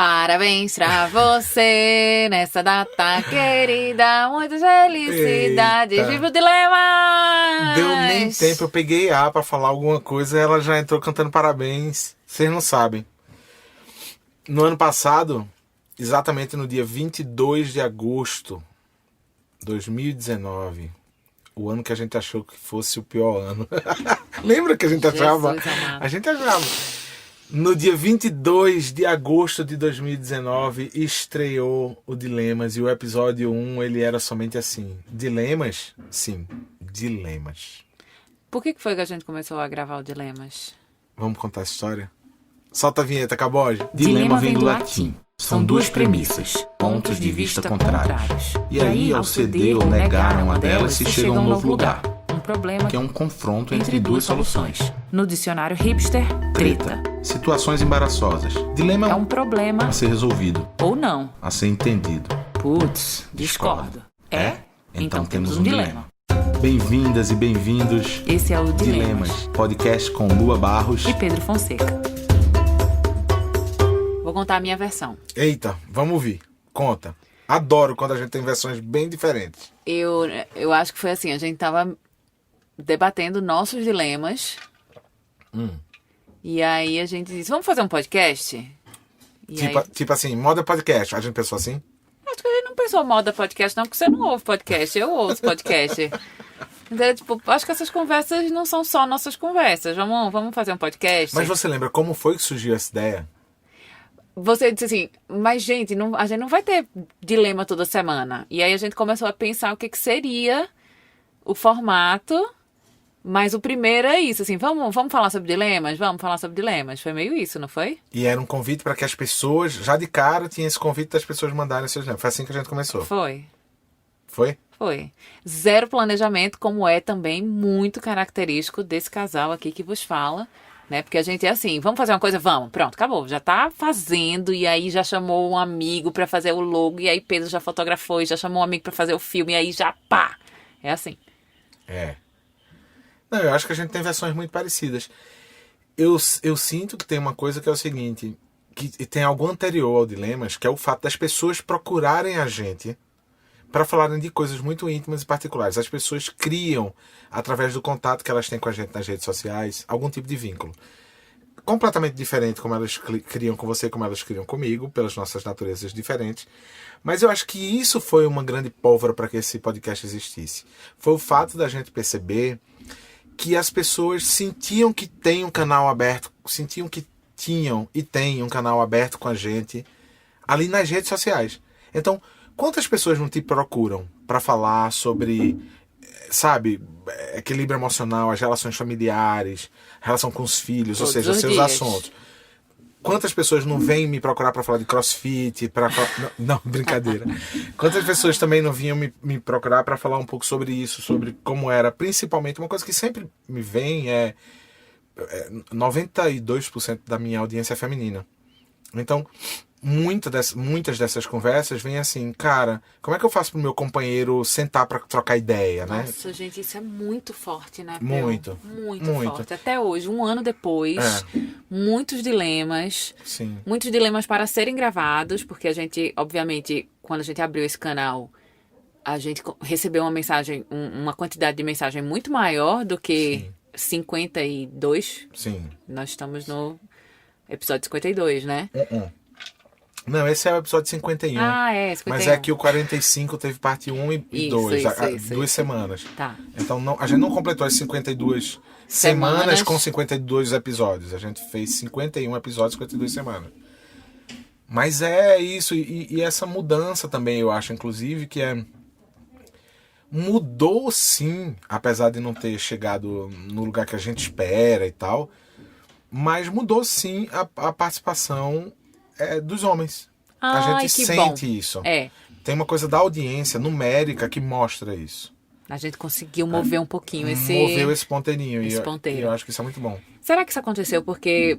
Parabéns pra você nessa data querida, muitas felicidades, Eita. viva o dilema! Deu nem tempo, eu peguei A pra falar alguma coisa, ela já entrou cantando parabéns. Vocês não sabem. No ano passado, exatamente no dia 22 de agosto de 2019, o ano que a gente achou que fosse o pior ano. Lembra que a gente achava? amado. A gente achava. No dia 22 de agosto de 2019, estreou o Dilemas, e o episódio 1 ele era somente assim. Dilemas? Sim, dilemas. Por que foi que a gente começou a gravar o Dilemas? Vamos contar a história? Solta a vinheta, Caboge. Dilema vem do latim. São duas premissas, pontos de vista contrários. E aí, ao ceder ou negar uma delas, se chega a um novo lugar, Um problema que é um confronto entre duas soluções. no dicionário hipster, treta. Situações embaraçosas. Dilema É um problema a ser resolvido, ou não. a ser entendido. Putz, discordo. É? Então temos um dilema. Bem-vindas e bem-vindos. Esse é o Dilemas, podcast com Lua Barros. e Pedro Fonseca. Vou contar a minha versão. Eita, vamos ouvir. Conta. Adoro quando a gente tem versões bem diferentes. Eu acho que foi assim, a gente tava debatendo nossos dilemas. E aí a gente disse, vamos fazer um podcast? E aí, Tipo assim, moda podcast. A gente pensou assim? acho que a gente não pensou moda podcast não, porque você não ouve podcast, eu ouço podcast. Então, tipo, acho que essas conversas não são só nossas conversas. Vamos fazer um podcast? Mas você lembra como foi que surgiu essa ideia? Você disse assim, mas gente, a gente não vai ter dilema toda semana. E aí a gente começou a pensar o que seria o formato. Mas o primeiro é isso, assim, vamos falar sobre dilemas? Vamos falar sobre dilemas. Foi meio isso, não foi? E era um convite para que as pessoas, já de cara, tinha esse convite das pessoas mandarem seus dilemas. Foi assim que a gente começou. Foi. Foi? Zero planejamento, como é também muito característico desse casal aqui que vos fala, né? Porque a gente é assim, vamos fazer uma coisa? Vamos, pronto, acabou. Já tá fazendo, e aí já chamou um amigo pra fazer o logo, e aí Pedro já fotografou, e já chamou um amigo pra fazer o filme, e aí já pá! É assim. É. Não, eu acho que a gente tem versões muito parecidas. Eu sinto que tem uma coisa que é o seguinte, que tem algo anterior ao Dilemas, que é o fato das pessoas procurarem a gente para falarem de coisas muito íntimas e particulares. As pessoas criam, através do contato que elas têm com a gente nas redes sociais, algum tipo de vínculo. Completamente diferente como elas criam com você, como elas criam comigo, pelas nossas naturezas diferentes. Mas eu acho que isso foi uma grande pólvora para que esse podcast existisse. Foi o fato da gente perceber que as pessoas sentiam que tem um canal aberto, sentiam que tinham e têm um canal aberto com a gente ali nas redes sociais. Então, quantas pessoas não te procuram para falar sobre, sabe, equilíbrio emocional, as relações familiares, relação com os filhos, Todos ou seja, os seus dias. assuntos? Quantas pessoas não vêm me procurar para falar de crossfit? Não, brincadeira. Quantas pessoas também não vinham me procurar para falar um pouco sobre isso, sobre como era? Principalmente, uma coisa que sempre me vem é 92% da minha audiência é feminina. Então, muitas dessas conversas vêm assim, cara, como é que eu faço pro meu companheiro sentar para trocar ideia, né? Nossa, gente, isso é muito forte, né, Pel? Muito. Muito forte. Até hoje, um ano depois, muitos dilemas. Sim. Muitos dilemas para serem gravados, porque a gente, obviamente, quando a gente abriu esse canal, a gente recebeu uma mensagem, uma quantidade de mensagem muito maior do que 52. Sim. Nós estamos no episódio 52, né? Não, esse é o episódio 51. Ah, é, 51. Mas é que o 45 teve parte 1 e Isso, 2, isso. 2 semanas. Tá. Então a gente não completou as 52 semanas com 52 episódios. A gente fez 51 episódios, 52 semanas. Mas é isso, e essa mudança também, eu acho, inclusive, que mudou sim, apesar de não ter chegado no lugar que a gente espera e tal, mas mudou sim a participação dos homens. A Ai, gente que sente bom. isso. É. Tem uma coisa da audiência numérica que mostra isso. A gente conseguiu mover um pouquinho Moveu esse ponteirinho. esse E ponteiro. eu acho que isso é muito bom. Será que isso aconteceu porque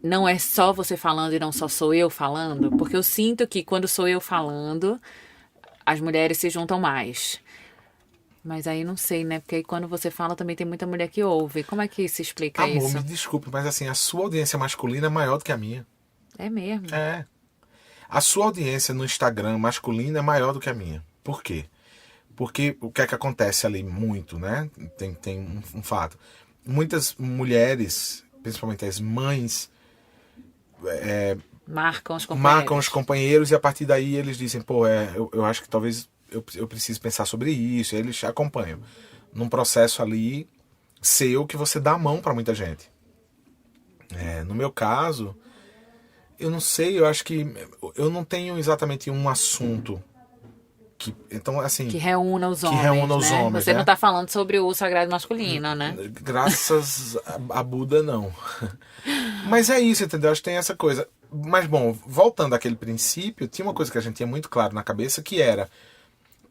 não é só você falando e não só sou eu falando? Porque eu sinto que quando sou eu falando, as mulheres se juntam mais. Mas aí não sei, né? Porque aí quando você fala também tem muita mulher que ouve. Como é que se explica Amor, isso? me desculpe, mas assim, a sua audiência masculina é maior do que a minha. É mesmo. É. A sua audiência no Instagram masculina é maior do que a minha. Por quê? Porque o que é que acontece ali muito, né? Tem um fato. Muitas mulheres, principalmente as mães, marcam os companheiros e a partir daí eles dizem, pô, eu acho que talvez eu preciso pensar sobre isso. E eles acompanham. Num processo ali seu que você dá a mão para muita gente. No meu caso, eu não sei, eu acho que eu não tenho exatamente um assunto então, assim, que reúna os homens. Você não está falando sobre o sagrado masculino, né? Graças a Buda, não. Mas é isso, entendeu? Acho que tem essa coisa. Mas, bom, voltando àquele princípio, tinha uma coisa que a gente tinha muito claro na cabeça, que era,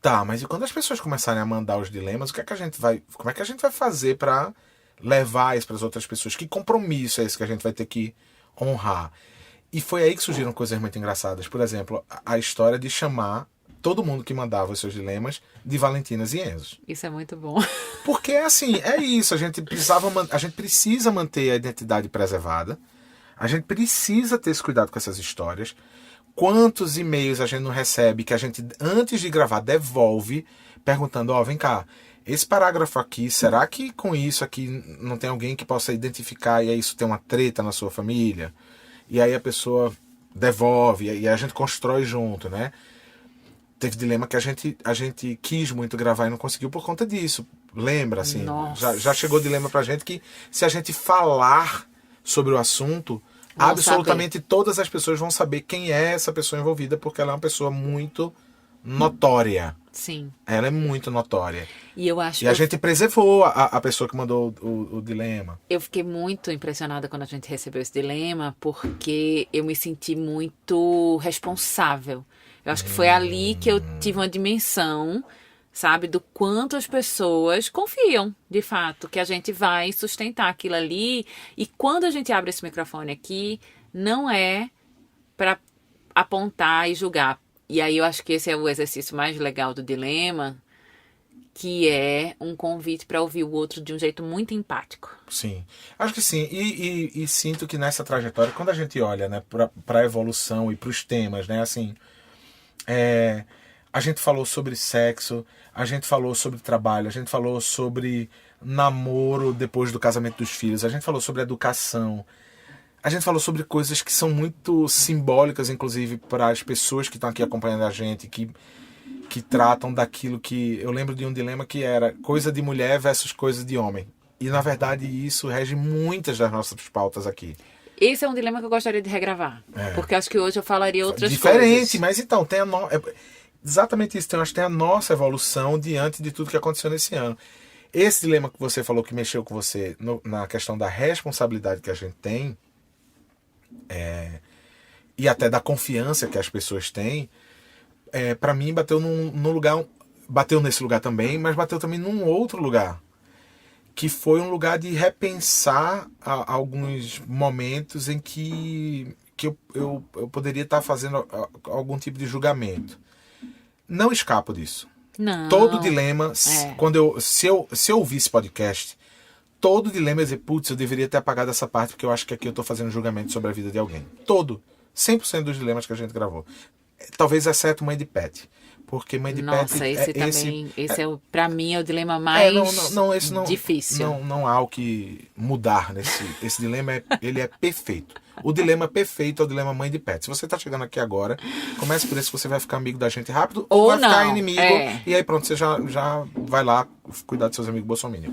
tá, mas e quando as pessoas começarem a mandar os dilemas, como é que a gente vai fazer para levar isso para as outras pessoas? Que compromisso é esse que a gente vai ter que honrar? E foi aí que surgiram coisas muito engraçadas. Por exemplo, a história de chamar todo mundo que mandava os seus dilemas de Valentinas e Enzos. Isso é muito bom. Porque, assim, é isso. A gente precisa manter a identidade preservada. A gente precisa ter esse cuidado com essas histórias. Quantos e-mails a gente não recebe que a gente, antes de gravar, devolve perguntando, vem cá, esse parágrafo aqui, será que com isso aqui não tem alguém que possa identificar e aí isso tem uma treta na sua família? E aí a pessoa devolve e a gente constrói junto, né? Teve dilema que a gente quis muito gravar e não conseguiu por conta disso. Lembra, assim? Já chegou dilema pra gente que se a gente falar sobre o assunto, absolutamente todas as pessoas vão saber quem é essa pessoa envolvida, porque ela é uma pessoa muito notória. Sim. Ela é muito notória. E eu acho a gente preservou a pessoa que mandou o dilema. Eu fiquei muito impressionada quando a gente recebeu esse dilema, porque eu me senti muito responsável. Eu acho que foi ali que eu tive uma dimensão, sabe, do quanto as pessoas confiam, de fato, que a gente vai sustentar aquilo ali. E quando a gente abre esse microfone aqui, não é para apontar e julgar. E aí eu acho que esse é o exercício mais legal do dilema, que é um convite para ouvir o outro de um jeito muito empático. Sim, acho que sim. E sinto que nessa trajetória, quando a gente olha, né, para a evolução e para os temas, né, assim... a gente falou sobre sexo, a gente falou sobre trabalho, a gente falou sobre namoro depois do casamento dos filhos, a gente falou sobre educação, a gente falou sobre coisas que são muito simbólicas, inclusive, para as pessoas que estão aqui acompanhando a gente, que tratam daquilo que... Eu lembro de um dilema que era coisa de mulher versus coisa de homem. E, na verdade, isso rege muitas das nossas pautas aqui. Esse é um dilema que eu gostaria de regravar. Porque acho que hoje eu falaria outras coisas. Diferente, mas então, tem exatamente isso. Acho que tem a nossa evolução diante de tudo que aconteceu nesse ano. Esse dilema que você falou que mexeu com você na questão da responsabilidade que a gente tem, e até da confiança que as pessoas têm, para mim bateu num lugar, bateu nesse lugar também, mas bateu também num outro lugar, que foi um lugar de repensar alguns momentos em que eu poderia estar fazendo algum tipo de julgamento. Não escapo disso. Não. Todo dilema, se eu ouvir esse podcast, todo dilema eu dizer, putz, eu deveria ter apagado essa parte, porque eu acho que aqui eu estou fazendo julgamento sobre a vida de alguém. Todo. 100% dos dilemas que a gente gravou. Talvez exceto Mãe de Pet. Porque Mãe de Pet... Nossa, esse pra mim, é o dilema mais difícil. Não há o que mudar nesse... Esse dilema, ele é perfeito. O dilema perfeito é o dilema Mãe de Pet. Se você está chegando aqui agora, comece por esse que você vai ficar amigo da gente rápido ou vai ficar inimigo. E aí pronto, você já vai lá cuidar dos seus amigos bolsominion.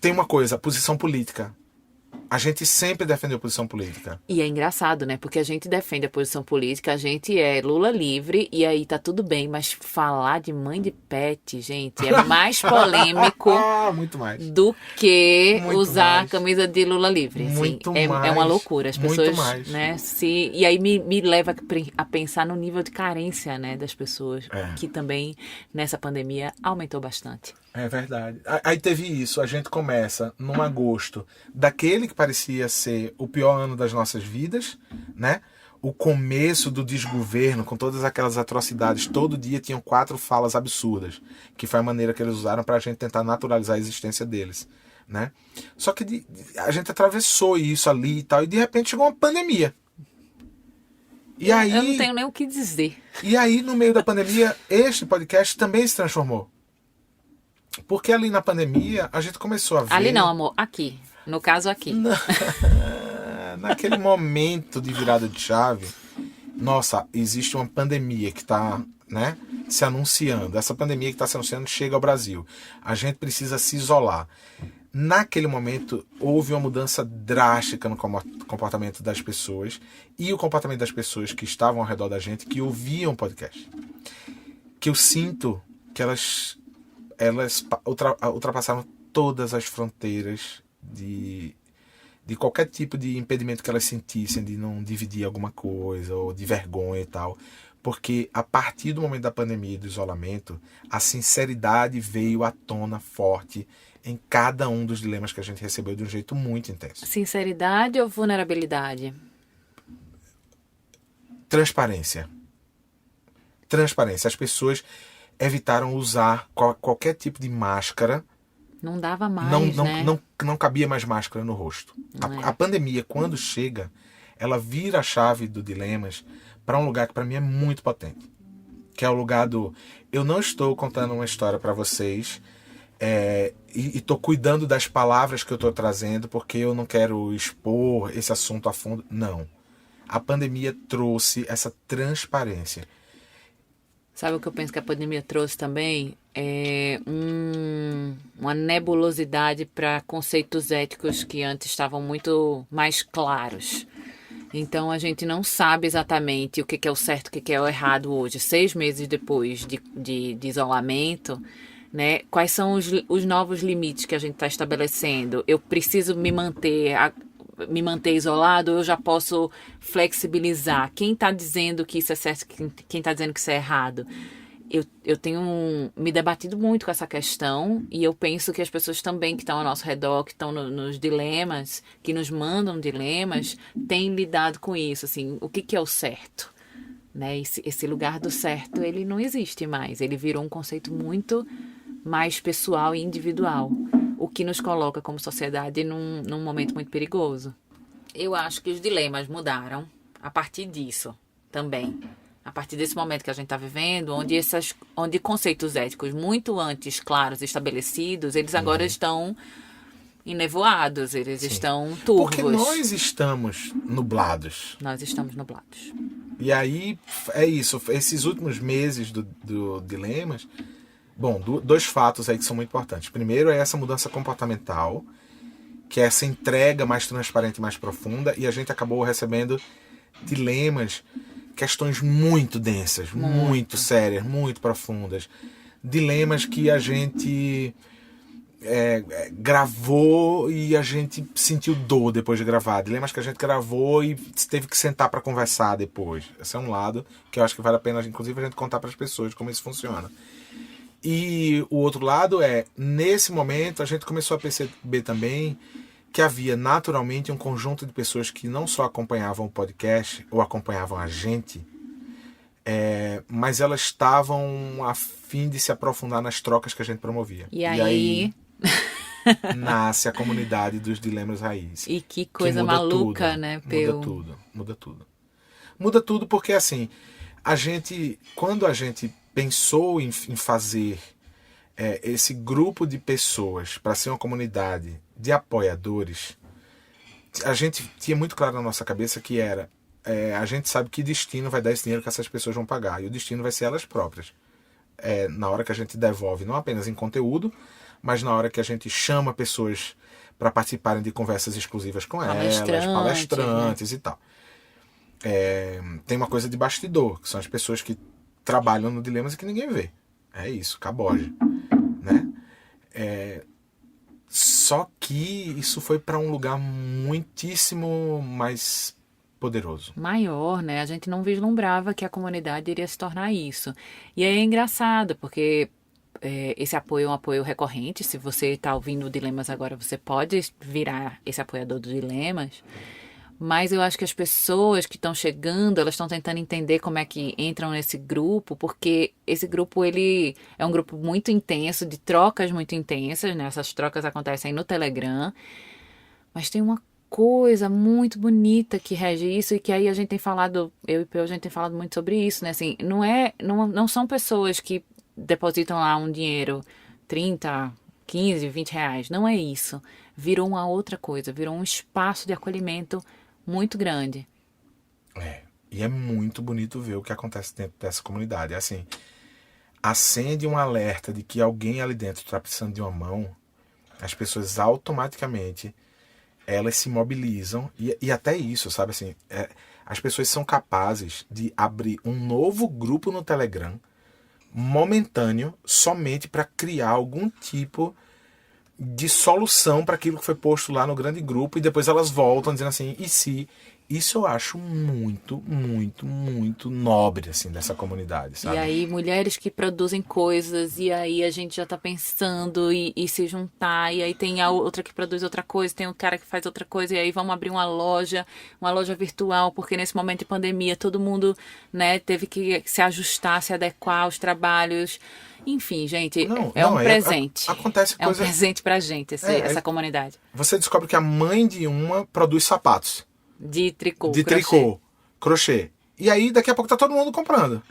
Tem uma coisa, posição política. A gente sempre defendeu posição política. E é engraçado, né? Porque a gente defende a posição política, a gente é Lula livre, e aí tá tudo bem, mas falar de Mãe de Pet, gente, é mais polêmico muito mais. do que muito usar mais. A camisa de Lula livre. Muito assim. mais. É uma loucura. As muito pessoas, mais. né? E aí me leva a pensar no nível de carência, né, das pessoas, que também nessa pandemia aumentou bastante. É verdade. Aí teve isso, a gente começa num agosto daquele que parecia ser o pior ano das nossas vidas, né? O começo do desgoverno, com todas aquelas atrocidades, todo dia tinham 4 falas absurdas, que foi a maneira que eles usaram para a gente tentar naturalizar a existência deles, né? Só que a gente atravessou isso ali e tal, e de repente chegou uma pandemia. E aí, eu não tenho nem o que dizer. E aí, no meio da pandemia, este podcast também se transformou. Porque ali na pandemia, a gente começou a ver... Ali não, amor. Aqui. No caso, aqui. Naquele momento de virada de chave, nossa, existe uma pandemia que está, né, se anunciando. Essa pandemia que está se anunciando chega ao Brasil. A gente precisa se isolar. Naquele momento, houve uma mudança drástica no comportamento das pessoas e o comportamento das pessoas que estavam ao redor da gente, que ouviam o podcast. Que eu sinto que elas ultrapassaram todas as fronteiras de qualquer tipo de impedimento que elas sentissem de não dividir alguma coisa ou de vergonha e tal. Porque a partir do momento da pandemia e do isolamento, a sinceridade veio à tona forte em cada um dos dilemas que a gente recebeu de um jeito muito intenso. Sinceridade ou vulnerabilidade? Transparência. Transparência. As pessoas evitaram usar qualquer tipo de máscara. Não dava mais, né? Não cabia mais máscara no rosto. A pandemia, quando chega, ela vira a chave do Dilemas para um lugar que para mim é muito potente. Que é o lugar do... Eu não estou contando uma história para vocês... e estou cuidando das palavras que eu estou trazendo porque eu não quero expor esse assunto a fundo. Não. A pandemia trouxe essa transparência. Sabe o que eu penso que a pandemia trouxe também? Uma nebulosidade para conceitos éticos que antes estavam muito mais claros. Então a gente não sabe exatamente o que é o certo e o que é o errado hoje, 6 meses depois de isolamento. Né? Quais são os novos limites que a gente está estabelecendo? Eu preciso me manter isolado ou eu já posso flexibilizar? Quem está dizendo que isso é certo, quem está dizendo que isso é errado? Eu tenho me debatido muito com essa questão e eu penso que as pessoas também que estão ao nosso redor, que estão nos dilemas, que nos mandam dilemas, têm lidado com isso. Assim, o que é o certo? Né? Esse lugar do certo, ele não existe mais. Ele virou um conceito muito mais pessoal e individual, o que nos coloca como sociedade num momento muito perigoso. Eu acho que os dilemas mudaram a partir disso também. A partir desse momento que a gente está vivendo, onde conceitos éticos muito antes claros e estabelecidos, eles agora estão enevoados, eles estão turvos. Porque nós estamos nublados. Nós estamos nublados. E aí, é isso. Esses últimos meses do Dilemas... Bom, 2 fatos aí que são muito importantes. Primeiro é essa mudança comportamental, que é essa entrega mais transparente e mais profunda, e a gente acabou recebendo dilemas, questões muito densas, muito sérias, muito profundas. Dilemas que a gente gravou e a gente sentiu dor depois de gravar. Dilemas que a gente gravou e teve que sentar para conversar depois. Esse é um lado que eu acho que vale a pena, inclusive, a gente contar para as pessoas como isso funciona. E o outro lado nesse momento, a gente começou a perceber também que havia naturalmente um conjunto de pessoas que não só acompanhavam o podcast ou acompanhavam a gente, mas elas estavam a fim de se aprofundar nas trocas que a gente promovia. E aí nasce a comunidade dos Dilemas Raiz. E que coisa maluca, tudo, né, Peu? Muda tudo porque, assim, quando a gente pensou em fazer esse grupo de pessoas para ser uma comunidade de apoiadores, a gente tinha muito claro na nossa cabeça que a gente sabe que destino vai dar esse dinheiro que essas pessoas vão pagar, e o destino vai ser elas próprias. Na hora que a gente devolve, não apenas em conteúdo, mas na hora que a gente chama pessoas para participarem de conversas exclusivas com elas, palestrantes, né? E tal. Tem uma coisa de bastidor, que são as pessoas que trabalham no Dilemas e que ninguém vê. É isso, caboja. Né? Só que isso foi para um lugar muitíssimo mais poderoso. Maior, né? A gente não vislumbrava que a comunidade iria se tornar isso. E aí é engraçado, porque esse apoio é um apoio recorrente. Se você está ouvindo o Dilemas agora, você pode virar esse apoiador do Dilemas. Mas eu acho que as pessoas que estão chegando, elas estão tentando entender como é que entram nesse grupo, porque esse grupo, ele é um grupo muito intenso, de trocas muito intensas, né? Essas trocas acontecem no Telegram, mas tem uma coisa muito bonita que rege isso e que aí a gente tem falado, eu e o Peu, a gente tem falado muito sobre isso, né? Assim, não são pessoas que depositam lá um dinheiro, 30, 15, 20 reais. Não é isso. Virou uma outra coisa, virou um espaço de acolhimento muito grande. E é muito bonito ver o que acontece dentro dessa comunidade. É assim, acende um alerta de que alguém ali dentro está precisando de uma mão, as pessoas automaticamente elas se mobilizam e até isso, sabe assim, as pessoas são capazes de abrir um novo grupo no Telegram momentâneo somente para criar algum tipo de solução para aquilo que foi posto lá no grande grupo e depois elas voltam dizendo assim, e se... Isso eu acho muito, muito, muito nobre, assim, dessa comunidade, sabe? E aí, mulheres que produzem coisas, e aí a gente já tá pensando e se juntar, e aí tem a outra que produz outra coisa, tem um cara que faz outra coisa, e aí vamos abrir uma loja virtual, porque nesse momento de pandemia todo mundo, né, teve que se ajustar, se adequar aos trabalhos. Enfim, gente, um presente. Acontece coisa... É um presente pra gente, essa comunidade. Você descobre que a mãe de uma produz sapatos. De tricô, crochê. E aí, daqui a pouco, tá todo mundo comprando.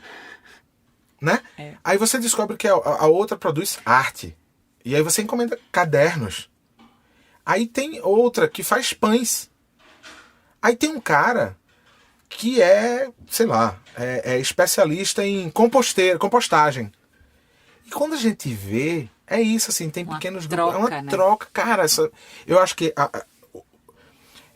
Né? Aí você descobre que a outra produz arte. E aí você encomenda cadernos. Aí tem outra que faz pães. Aí tem um cara que é, sei lá, é especialista em compostagem. E quando a gente vê, é isso, assim, tem pequenos grupos. É uma troca, cara. Eu acho que...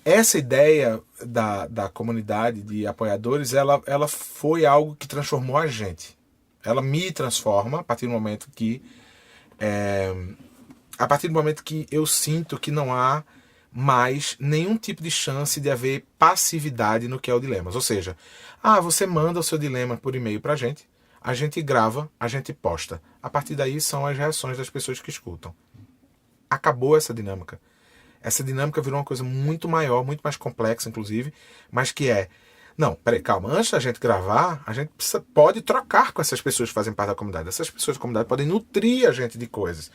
Essa ideia da comunidade de apoiadores, ela foi algo que transformou a gente. Ela me transforma a partir do momento que eu sinto que não há mais nenhum tipo de chance de haver passividade no que é o Dilemas. Ou seja, você manda o seu dilema por e-mail pra gente, a gente grava, a gente posta. A partir daí são as reações das pessoas que escutam. Acabou essa dinâmica. Essa dinâmica virou uma coisa muito maior, muito mais complexa, inclusive, mas que não, peraí, calma, antes da gente gravar, a gente pode trocar com essas pessoas que fazem parte da comunidade. Essas pessoas da comunidade podem nutrir a gente de coisas.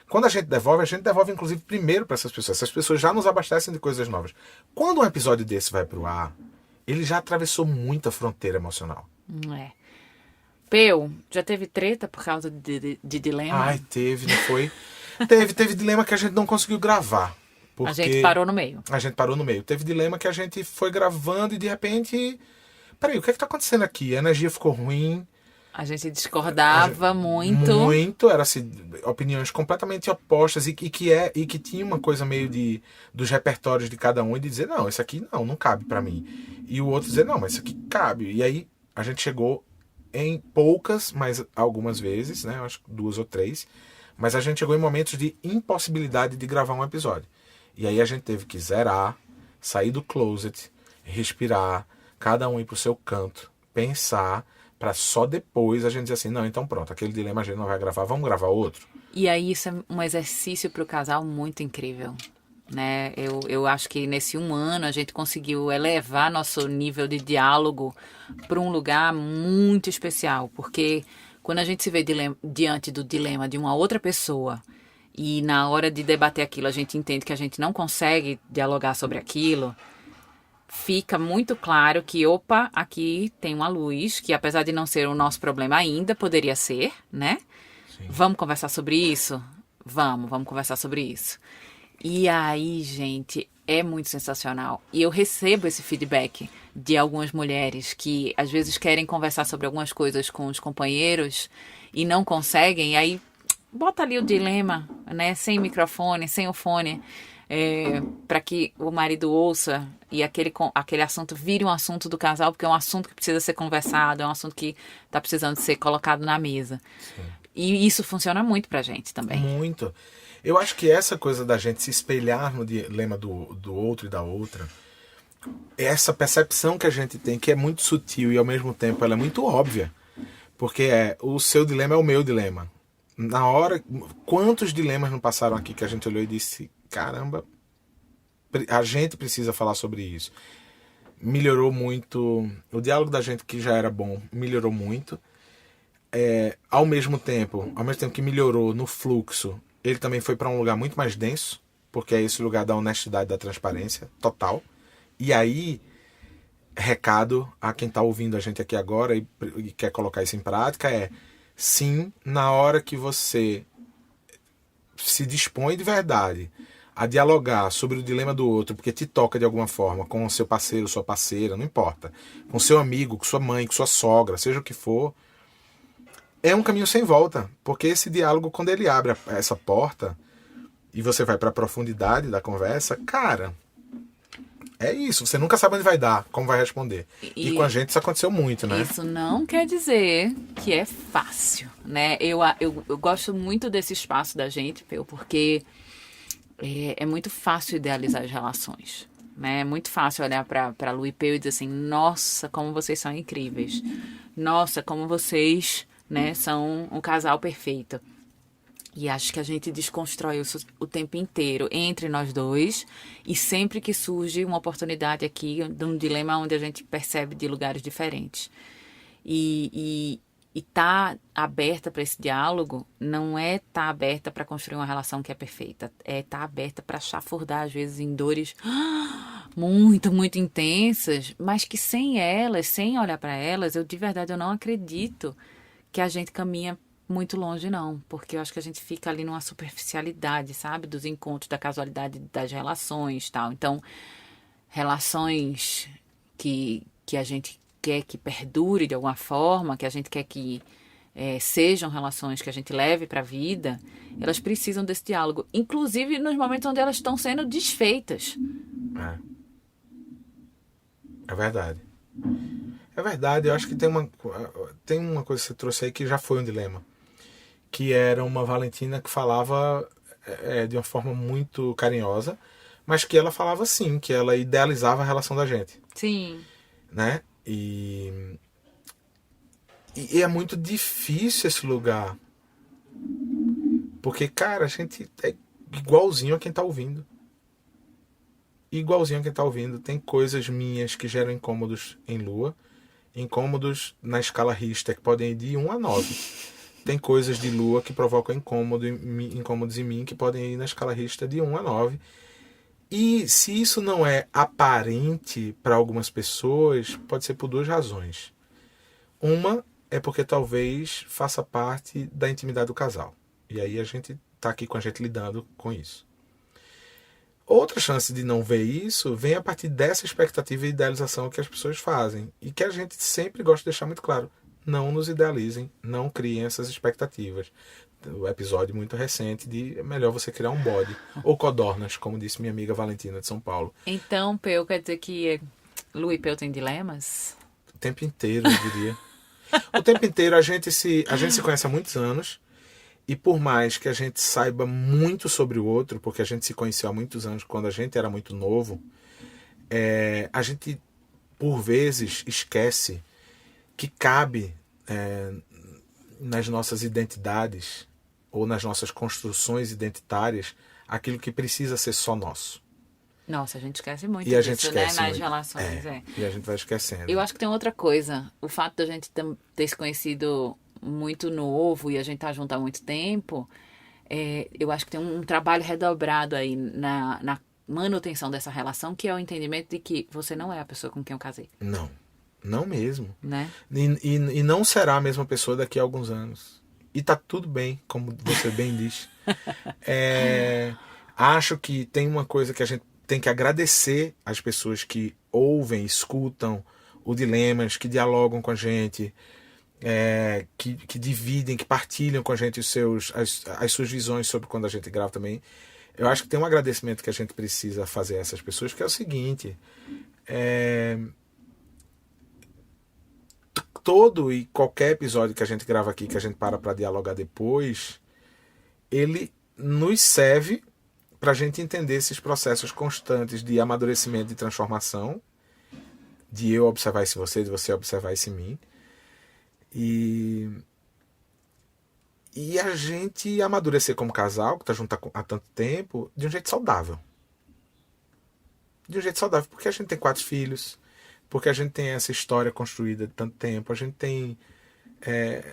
Quando a gente devolve inclusive primeiro para essas pessoas. Essas pessoas já nos abastecem de coisas novas. Quando um episódio desse vai pro ar, ele já atravessou muita fronteira emocional. Peu, já teve treta por causa de dilema? Teve, não foi? Teve dilema que a gente não conseguiu gravar. A gente parou no meio. A gente parou no meio. Teve dilema que a gente foi gravando e de repente... Peraí, o que é que tá acontecendo aqui? A energia ficou ruim. A gente discordava muito. Muito, eram assim, opiniões completamente opostas e que tinha uma coisa meio dos repertórios de cada um e de dizer, não, isso aqui não cabe pra mim. E o outro dizer, não, mas isso aqui cabe. E aí a gente chegou em poucas, mas algumas vezes, né? Acho que 2 ou 3. Mas a gente chegou em momentos de impossibilidade de gravar um episódio. E aí a gente teve que zerar, sair do closet, respirar, cada um ir pro seu canto, pensar, para só depois a gente dizer assim, não, então pronto, aquele dilema a gente não vai gravar, vamos gravar outro. E aí isso é um exercício pro casal muito incrível, né? Eu acho que nesse 1 ano a gente conseguiu elevar nosso nível de diálogo para um lugar muito especial, porque quando a gente se vê diante do dilema de uma outra pessoa e na hora de debater aquilo a gente entende que a gente não consegue dialogar sobre aquilo, fica muito claro que, aqui tem uma luz, que apesar de não ser o nosso problema ainda, poderia ser, né? Sim. Vamos conversar sobre isso? Vamos conversar sobre isso. E aí, gente, é muito sensacional. E eu recebo esse feedback de algumas mulheres que às vezes querem conversar sobre algumas coisas com os companheiros e não conseguem, e aí bota ali o dilema, né? Sem microfone, sem o fone, para que o marido ouça e aquele assunto vire um assunto do casal, porque é um assunto que precisa ser conversado, é um assunto que está precisando ser colocado na mesa. Sim. E isso funciona muito pra gente também. Muito. Eu acho que essa coisa da gente se espelhar no dilema do outro e da outra, essa percepção que a gente tem, que é muito sutil e ao mesmo tempo ela é muito óbvia, porque o seu dilema é o meu dilema. Na hora, quantos dilemas não passaram aqui que a gente olhou e disse, caramba, a gente precisa falar sobre isso. Melhorou muito, o diálogo da gente que já era bom, melhorou muito. Ao mesmo tempo que melhorou no fluxo, ele também foi para um lugar muito mais denso, porque é esse o lugar da honestidade, da transparência total. E aí, recado a quem está ouvindo a gente aqui agora e quer colocar isso em prática é: sim, na hora que você se dispõe de verdade a dialogar sobre o dilema do outro, porque te toca de alguma forma, com o seu parceiro, sua parceira, não importa, com seu amigo, com sua mãe, com sua sogra, seja o que for, é um caminho sem volta, porque esse diálogo, quando ele abre essa porta e você vai para a profundidade da conversa, cara, é isso, você nunca sabe onde vai dar, como vai responder. E com a gente isso aconteceu muito, né? Isso não quer dizer que é fácil, né? Eu gosto muito desse espaço da gente, porque é muito fácil idealizar as relações, né? É muito fácil olhar para Lu e Peu e dizer assim: nossa, como vocês são incríveis. Nossa, como vocês, né, são um casal perfeito. E acho que a gente desconstrói isso o tempo inteiro entre nós dois. E sempre que surge uma oportunidade aqui de um dilema onde a gente percebe de lugares diferentes. E tá aberta para esse diálogo não é tá aberta para construir uma relação que é perfeita. É tá aberta para chafurdar, às vezes, em dores muito, muito intensas. Mas que sem elas, sem olhar para elas, de verdade, eu não acredito que a gente caminha muito longe, não, porque eu acho que a gente fica ali numa superficialidade, sabe, dos encontros, da casualidade das relações, tal. Então, relações que a gente quer que perdure de alguma forma, que a gente quer que sejam relações que a gente leve para a vida, elas precisam desse diálogo, inclusive nos momentos onde elas estão sendo desfeitas. É verdade. É verdade, eu acho que tem uma coisa que você trouxe aí que já foi um dilema. Que era uma Valentina que falava de uma forma muito carinhosa, mas que ela falava sim, que ela idealizava a relação da gente. Sim. Né? E é muito difícil esse lugar. Porque, cara, a gente é igualzinho a quem tá ouvindo. Igualzinho a quem tá ouvindo. Tem coisas minhas que geram incômodos em Lua, incômodos na escala Richter que podem ir de 1 a 9. Tem coisas de Lua que provocam incômodos em mim que podem ir na escala Richter de 1 a 9. E se isso não é aparente para algumas pessoas, pode ser por 2 razões. Uma é porque talvez faça parte da intimidade do casal. E aí a gente tá aqui com a gente lidando com isso. Outra chance de não ver isso vem a partir dessa expectativa e idealização que as pessoas fazem. E que a gente sempre gosta de deixar muito claro. Não nos idealizem, não criem essas expectativas. O episódio muito recente de é melhor você criar um bode. Ou codornas, como disse minha amiga Valentina de São Paulo. Então, Peu, quer dizer que Lu e Peu têm dilemas? O tempo inteiro, eu diria. O tempo inteiro a gente se conhece há muitos anos. E por mais que a gente saiba muito sobre o outro, porque a gente se conheceu há muitos anos, quando a gente era muito novo, a gente, por vezes, esquece que cabe nas nossas identidades ou nas nossas construções identitárias aquilo que precisa ser só nosso. Nossa, a gente esquece muito E a disso, gente esquece né? Nas muito. relações, E a gente vai esquecendo. Eu acho que tem outra coisa. O fato da gente ter se conhecido muito novo e a gente tá junto há muito tempo, eu acho que tem um trabalho redobrado aí na manutenção dessa relação, que é o entendimento de que você não é a pessoa com quem eu casei. Não mesmo. Né? E não será a mesma pessoa daqui a alguns anos. E tá tudo bem, como você bem disse. Acho que tem uma coisa que a gente tem que agradecer às pessoas que ouvem, escutam o Dilemas, que dialogam com a gente, que dividem, que partilham com a gente as suas visões sobre quando a gente grava também. Eu acho que tem um agradecimento que a gente precisa fazer a essas pessoas, que é o seguinte: todo e qualquer episódio que a gente grava aqui, que a gente para dialogar depois, ele nos serve para a gente entender esses processos constantes de amadurecimento e transformação, de eu observar isso em você, de você observar isso em mim, e a gente amadurecer como casal, que está junto há tanto tempo, de um jeito saudável. De um jeito saudável, porque a gente tem 4 filhos, porque a gente tem essa história construída de tanto tempo, a gente tem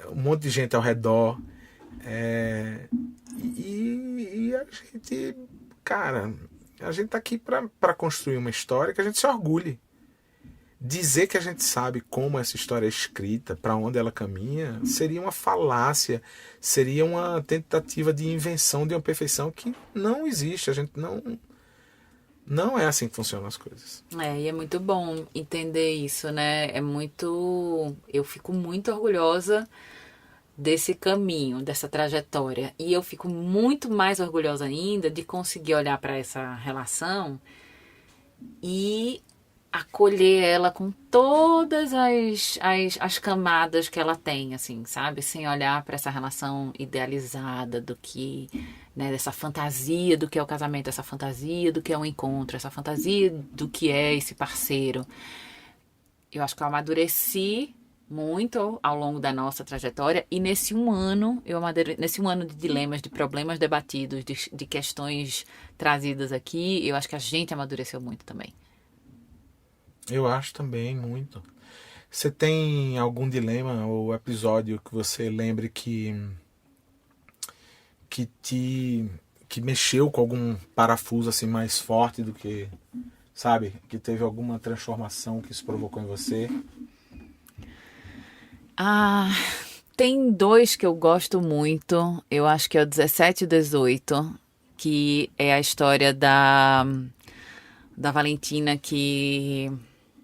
um monte de gente ao redor, e a gente cara, a gente tá aqui pra construir uma história que a gente se orgulhe. Dizer que a gente sabe como essa história é escrita, para onde ela caminha, seria uma falácia, seria uma tentativa de invenção de uma perfeição que não existe. A gente não é assim que funcionam as coisas. E é muito bom entender isso, né? Eu fico muito orgulhosa desse caminho, dessa trajetória. E eu fico muito mais orgulhosa ainda de conseguir olhar para essa relação e acolher ela com todas as camadas que ela tem, assim, sabe? Sem olhar para essa relação idealizada do que, né, dessa fantasia do que é o casamento, essa fantasia do que é o encontro, essa fantasia do que é esse parceiro. Eu acho que eu amadureci muito ao longo da nossa trajetória e nesse um ano de dilemas, de problemas debatidos, de questões trazidas aqui, eu acho que a gente amadureceu muito também. Eu acho também muito. Você tem algum dilema ou episódio que você lembre que mexeu com algum parafuso assim mais forte do que, sabe, que teve alguma transformação que isso provocou em você? Tem 2 que eu gosto muito. Eu acho que é o 17 e o 18, que é a história da Valentina que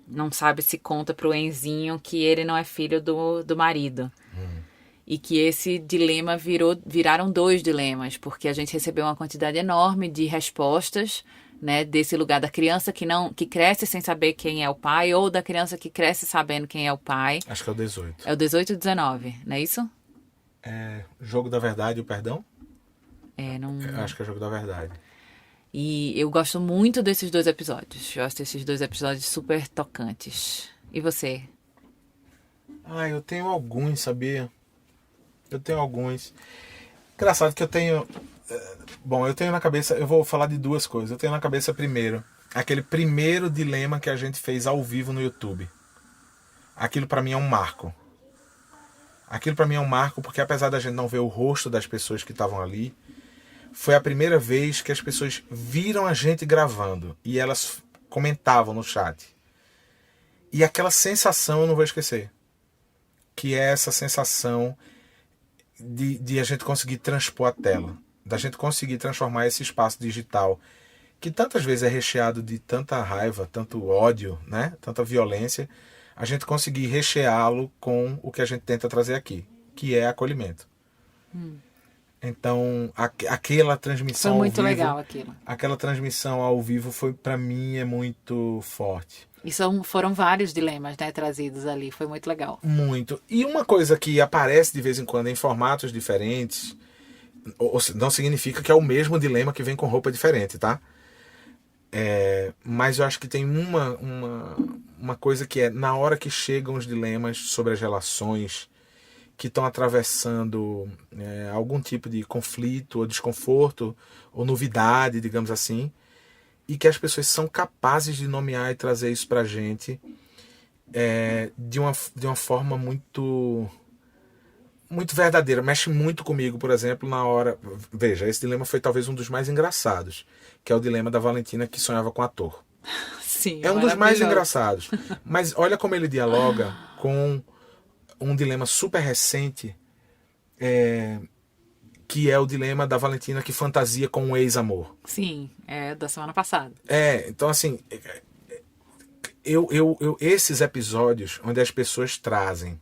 não sabe se conta pro Enzinho que ele não é filho do marido. E que esse dilema viraram 2 dilemas, porque a gente recebeu uma quantidade enorme de respostas, né, desse lugar da criança que cresce sem saber quem é o pai, ou da criança que cresce sabendo quem é o pai. Acho que é o 18. É o 18 e o 19, não é isso? É Jogo da Verdade e o Perdão? Não... Acho que é Jogo da Verdade. E eu gosto muito desses 2 episódios. Eu acho esses 2 episódios super tocantes. E você? Eu tenho alguns, sabia? Eu tenho alguns. Engraçado que eu tenho... Bom, eu tenho na cabeça... Eu vou falar de 2 coisas. Eu tenho na cabeça primeiro... Aquele primeiro dilema que a gente fez ao vivo no YouTube. Aquilo pra mim é um marco. Aquilo pra mim é um marco porque apesar da gente não ver o rosto das pessoas que estavam ali... Foi a primeira vez que as pessoas viram a gente gravando. E elas comentavam no chat. E aquela sensação eu não vou esquecer. Que é essa sensação de a gente conseguir transpor a tela. Da gente conseguir transformar esse espaço digital. Que tantas vezes é recheado de tanta raiva, tanto ódio, né? Tanta violência. A gente conseguir recheá-lo com o que a gente tenta trazer aqui. Que é acolhimento. Então, aquela transmissão foi muito ao vivo, legal aquilo. Aquela transmissão ao vivo foi, pra mim, é muito forte. E foram vários dilemas, né, trazidos ali. Foi muito legal. Muito. E uma coisa que aparece de vez em quando em formatos diferentes, não significa que é o mesmo dilema que vem com roupa diferente, tá? Mas eu acho que tem uma coisa que é, na hora que chegam os dilemas sobre as relações que estão atravessando algum tipo de conflito ou desconforto ou novidade, digamos assim, e que as pessoas são capazes de nomear e trazer isso pra gente de uma forma muito verdadeira. Mexe muito comigo, por exemplo, na hora... Veja, esse dilema foi talvez um dos mais engraçados, que é o dilema da Valentina que sonhava com ator. Sim, é um dos mais engraçados. Mas olha como ele dialoga com um dilema super recente, que é o dilema da Valentina que fantasia com um ex-amor. Sim, da semana passada. Então assim, esses episódios onde as pessoas trazem,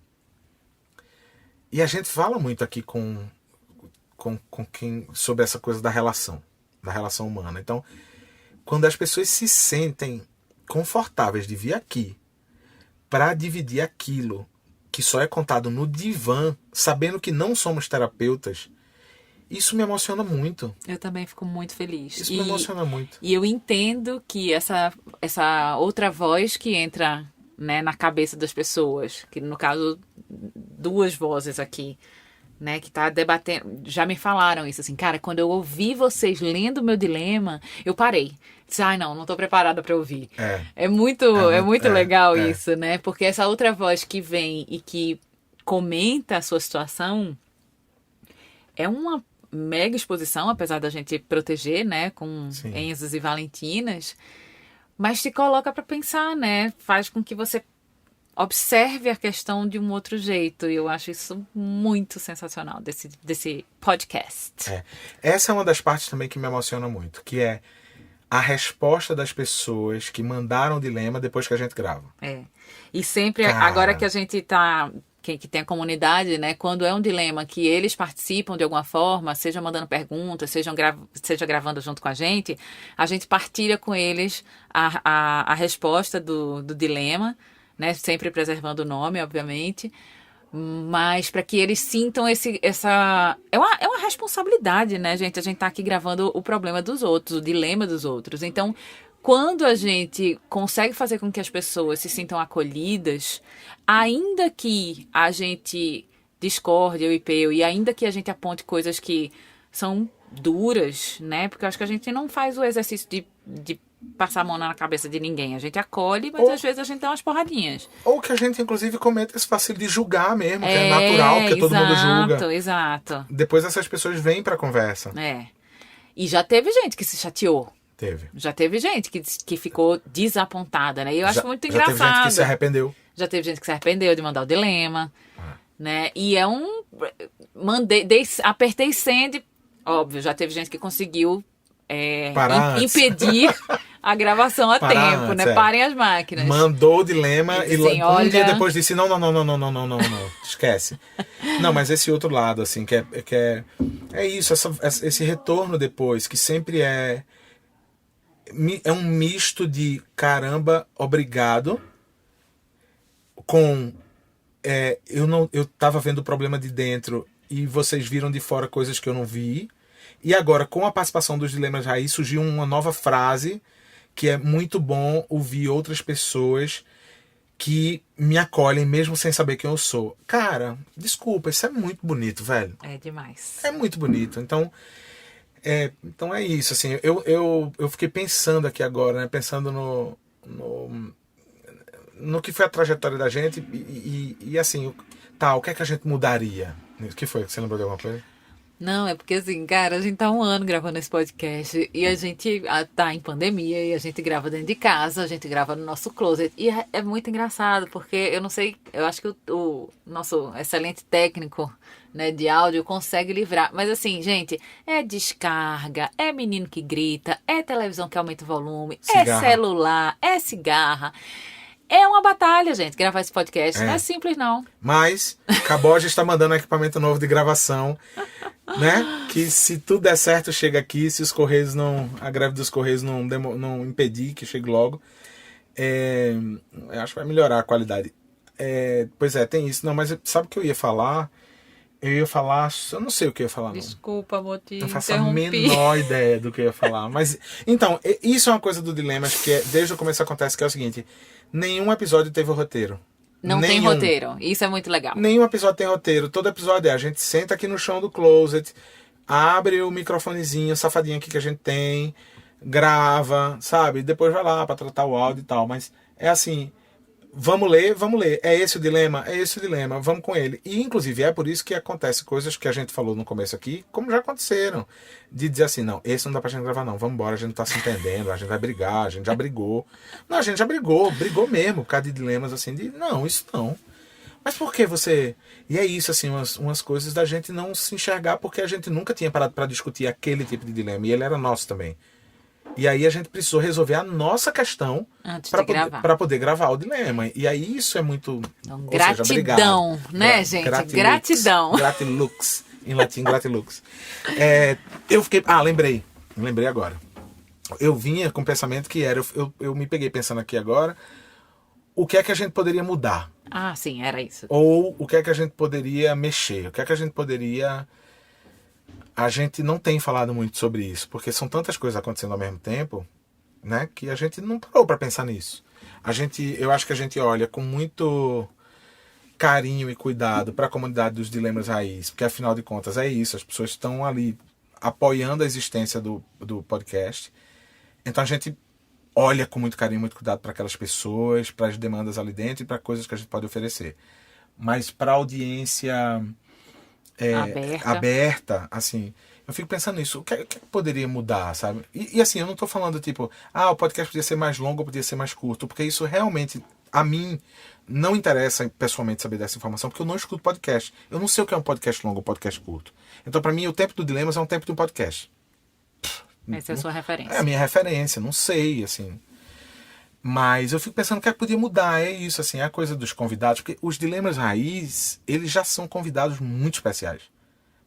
e a gente fala muito aqui com quem sobre essa coisa da relação humana. Então, quando as pessoas se sentem confortáveis de vir aqui para dividir aquilo que só é contado no divã, sabendo que não somos terapeutas, isso me emociona muito. Eu também fico muito feliz. Isso me emociona muito. E eu entendo que essa outra voz que entra, né, na cabeça das pessoas, que no caso 2 vozes aqui, né, que tá debatendo, já me falaram isso, assim, cara, quando eu ouvi vocês lendo o meu dilema, eu parei. Disse, não tô preparada para ouvir. É muito legal isso, né? Porque essa outra voz que vem e que comenta a sua situação é uma mega exposição, apesar da gente proteger, né, com Sim. Enzos e Valentinas, mas te coloca para pensar, né? Faz com que você observe a questão de um outro jeito. E eu acho isso muito sensacional desse podcast. Essa é uma das partes também que me emociona muito, que é a resposta das pessoas que mandaram o dilema depois que a gente grava. E sempre, Cara. agora que a gente tá... Que tem a comunidade, né? Quando é um dilema que eles participam de alguma forma, seja mandando perguntas, seja gravando junto com a gente partilha com eles a resposta do dilema, né? Sempre preservando o nome, obviamente, mas para que eles sintam essa... É uma responsabilidade, né, gente? A gente tá aqui gravando o problema dos outros, o dilema dos outros. Então, quando a gente consegue fazer com que as pessoas se sintam acolhidas, ainda que a gente discorde, eu e Peu, e ainda que a gente aponte coisas que são duras, né? Porque eu acho que a gente não faz o exercício de passar a mão na cabeça de ninguém. A gente acolhe, mas às vezes a gente dá umas porradinhas. Ou que a gente, inclusive, cometa esse vacilo de julgar mesmo, que é natural, porque todo mundo julga. Exato. Depois essas pessoas vêm pra conversa. E já teve gente que se chateou. Teve. Já teve gente que ficou desapontada, né? E eu acho muito Já engraçado. teve gente que se arrependeu. Já teve gente que se arrependeu de mandar o dilema, né? E é um... apertei send, óbvio, já teve gente que conseguiu impedir a gravação a tempo, né? Parem as máquinas. Mandou o dilema e dizem, um dia depois disse, não, esquece. Não, mas esse outro lado, assim, que é isso, esse retorno depois, que sempre é um misto de caramba, obrigado, com eu tava vendo o problema de dentro e vocês viram de fora coisas que eu não vi. E agora, com a participação dos Dilemas Raiz, surgiu uma nova frase que é muito bom ouvir outras pessoas que me acolhem mesmo sem saber quem eu sou. Cara, desculpa, isso é muito bonito, velho. É demais. É muito bonito. Então é isso, assim, eu fiquei pensando aqui agora, né? Pensando no que foi a trajetória da gente e assim, o que é que a gente mudaria? O que foi? Você lembrou de alguma coisa? Não, é porque assim, cara, a gente tá 1 ano gravando esse podcast e a gente tá em pandemia e a gente grava dentro de casa, a gente grava no nosso closet e é muito engraçado porque eu não sei, eu acho que o nosso excelente técnico, né, de áudio consegue livrar, mas assim, gente, é descarga, é menino que grita, é televisão que aumenta o volume, cigarra. É celular, é cigarra. É uma batalha, gente, gravar esse podcast. Não é simples, não. Mas Caboja está mandando equipamento novo de gravação, né? Que se tudo der certo, chega aqui. Se os Correios a greve dos Correios não impedir que chegue logo, eu acho que vai melhorar a qualidade. Pois é, tem isso. Não, mas sabe o que eu ia falar? Eu não sei o que eu ia falar, não. Desculpa, amor, te Não faço a interrompi. menor ideia do que eu ia falar. Mas, então, isso é uma coisa do dilema, que desde o começo acontece, que é o seguinte: nenhum episódio teve roteiro. Não tem roteiro. Isso é muito legal. Nenhum episódio tem roteiro. Todo episódio a gente senta aqui no chão do closet, abre o microfonezinho, safadinho aqui que a gente tem, grava, sabe? Depois vai lá pra tratar o áudio e tal. Mas é assim, vamos ler. É esse o dilema, vamos com ele. E, inclusive, é por isso que acontece coisas que a gente falou no começo aqui, como já aconteceram. De dizer assim, não, esse não dá pra gente gravar não, vamos embora, a gente não tá se entendendo, a gente vai brigar, a gente já brigou. Não, a gente já brigou mesmo, por causa de dilemas assim, não, isso não. Mas por que você... E é isso, assim, umas coisas da gente não se enxergar, porque a gente nunca tinha parado pra discutir aquele tipo de dilema, e ele era nosso também. E aí a gente precisou resolver a nossa questão para poder gravar o dilema. E aí isso é muito... Então, gratidão, né, gente? Gratidão. Gratilux. Em latim, gratilux. Eu fiquei... Lembrei agora. Eu vinha com o pensamento que era... Eu me peguei pensando aqui agora. O que é que a gente poderia mudar? Ah, sim, era isso. Ou o que é que a gente poderia mexer? O que é que a gente poderia... A gente não tem falado muito sobre isso, porque são tantas coisas acontecendo ao mesmo tempo, né, que a gente não parou para pensar nisso. Eu acho que a gente olha com muito carinho e cuidado para a comunidade dos Dilemas Raiz, porque afinal de contas é isso, as pessoas estão ali apoiando a existência do podcast. Então a gente olha com muito carinho, muito cuidado para aquelas pessoas, para as demandas ali dentro e para coisas que a gente pode oferecer. Mas para a audiência... aberta, assim, Eu fico pensando nisso. O que poderia mudar, sabe? E assim, eu não tô falando tipo, o podcast podia ser mais longo ou podia ser mais curto, porque isso realmente, a mim, não interessa pessoalmente saber dessa informação, porque eu não escuto podcast. Eu não sei o que é um podcast longo ou podcast curto. Então, pra mim, o tempo do Dilemas é um tempo de um podcast. Essa é a sua referência. É a minha referência, não sei, assim. Mas eu fico pensando o que é que podia mudar, é isso, assim, é a coisa dos convidados, porque os Dilemas Raiz, eles já são convidados muito especiais.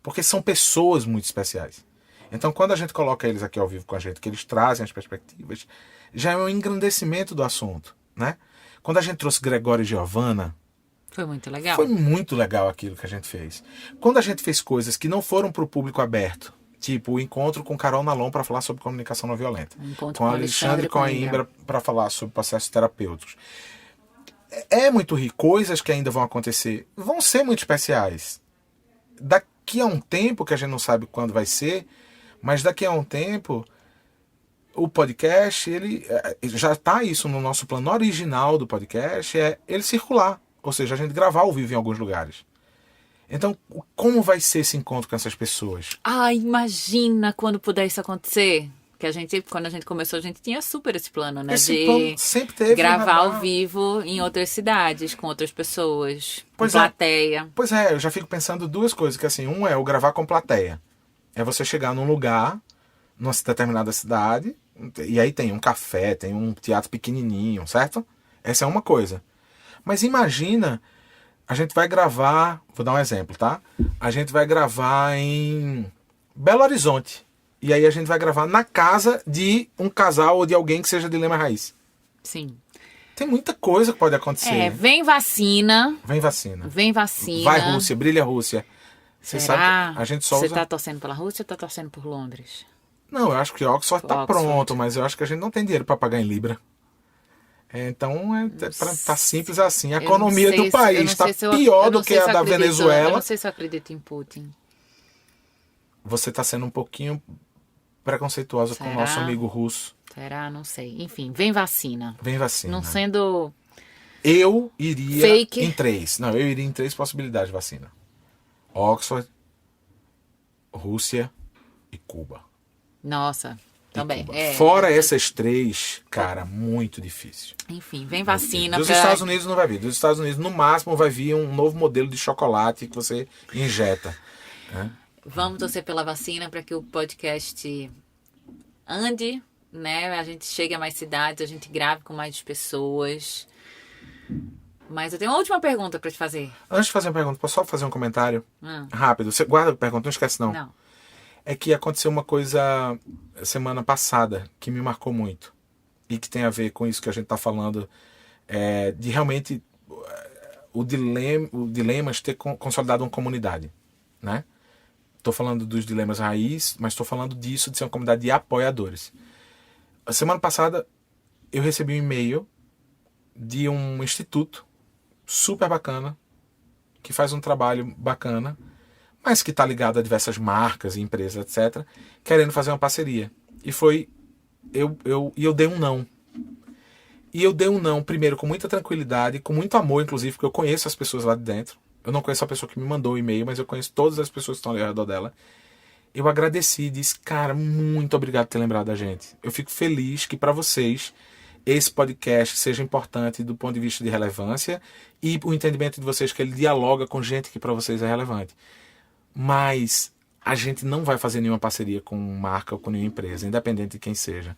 Porque são pessoas muito especiais. Então, quando a gente coloca eles aqui ao vivo com a gente, que eles trazem as perspectivas, já é um engrandecimento do assunto, né? Quando a gente trouxe Gregório e Giovanna, foi muito legal. Foi muito legal aquilo que a gente fez. Quando a gente fez coisas que não foram para o público aberto, tipo o encontro com Carol Nalon para falar sobre comunicação não violenta, com Alexandre Coimbra para falar sobre processos terapêuticos, é muito rico. Coisas que ainda vão acontecer vão ser muito especiais. Daqui a um tempo, que a gente não sabe quando vai ser, mas daqui a um tempo o podcast, ele já está isso no nosso plano original do podcast, é ele circular. Ou seja, a gente gravar ao vivo em alguns lugares. Então, como vai ser esse encontro com essas pessoas? Imagina quando puder isso acontecer. Que quando a gente começou, a gente tinha super esse plano, né? Esse plano sempre teve. Gravar ao vivo em outras cidades, com outras pessoas, com plateia. Pois é, eu já fico pensando duas coisas. Que assim, um é o gravar com plateia. É você chegar num lugar, numa determinada cidade, e aí tem um café, tem um teatro pequenininho, certo? Essa é uma coisa. Mas imagina, a gente vai gravar, vou dar um exemplo, tá? A gente vai gravar em Belo Horizonte. E aí a gente vai gravar na casa de um casal ou de alguém que seja Dilema Raiz. Sim. Tem muita coisa que pode acontecer. Vem vacina. Vem vacina. Vem vacina. Vai Rússia, brilha Rússia. Você sabe, a gente só usa... Você tá torcendo pela Rússia ou tá torcendo por Londres? Não, eu acho que Oxford tá pronto, mas eu acho que a gente não tem dinheiro para pagar em Libra. Então, tá simples assim. A economia do país está pior do que a da Venezuela. Eu não sei se eu acredito em Putin. Você está sendo um pouquinho preconceituosa com o nosso amigo russo. Será? Não sei. Enfim, vem vacina. Vem vacina. Não sendo... Eu iria fake. em 3. Não, eu iria em 3 possibilidades de vacina. Oxford, Rússia e Cuba. Nossa... Também. Fora essas 3, cara, muito difícil. Enfim, vem vacina. Dos Estados Unidos não vai vir. Dos Estados Unidos, no máximo, vai vir um novo modelo de chocolate que você injeta. Né? Vamos torcer pela vacina para que o podcast ande, né? A gente chegue a mais cidades, a gente grave com mais pessoas. Mas eu tenho uma última pergunta para te fazer. Antes de fazer uma pergunta, posso só fazer um comentário? Rápido. Você guarda a pergunta, não esquece não. Não. É que aconteceu uma coisa semana passada que me marcou muito e que tem a ver com isso que a gente está falando, de realmente o Dilemas ter consolidado uma comunidade, né? Estou falando dos Dilemas Raiz, mas estou falando disso, de ser uma comunidade de apoiadores. A semana passada eu recebi um e-mail de um instituto super bacana, que faz um trabalho bacana, mas que está ligado a diversas marcas e empresas, etc., querendo fazer uma parceria. E foi... Eu dei um não. E eu dei um não, primeiro, com muita tranquilidade, com muito amor, inclusive, porque eu conheço as pessoas lá de dentro. Eu não conheço a pessoa que me mandou o e-mail, mas eu conheço todas as pessoas que estão ali ao redor dela. Eu agradeci e disse, cara, muito obrigado por ter lembrado da gente. Eu fico feliz que para vocês esse podcast seja importante do ponto de vista de relevância e o entendimento de vocês que ele dialoga com gente que para vocês é relevante. Mas a gente não vai fazer nenhuma parceria com marca ou com nenhuma empresa, independente de quem seja.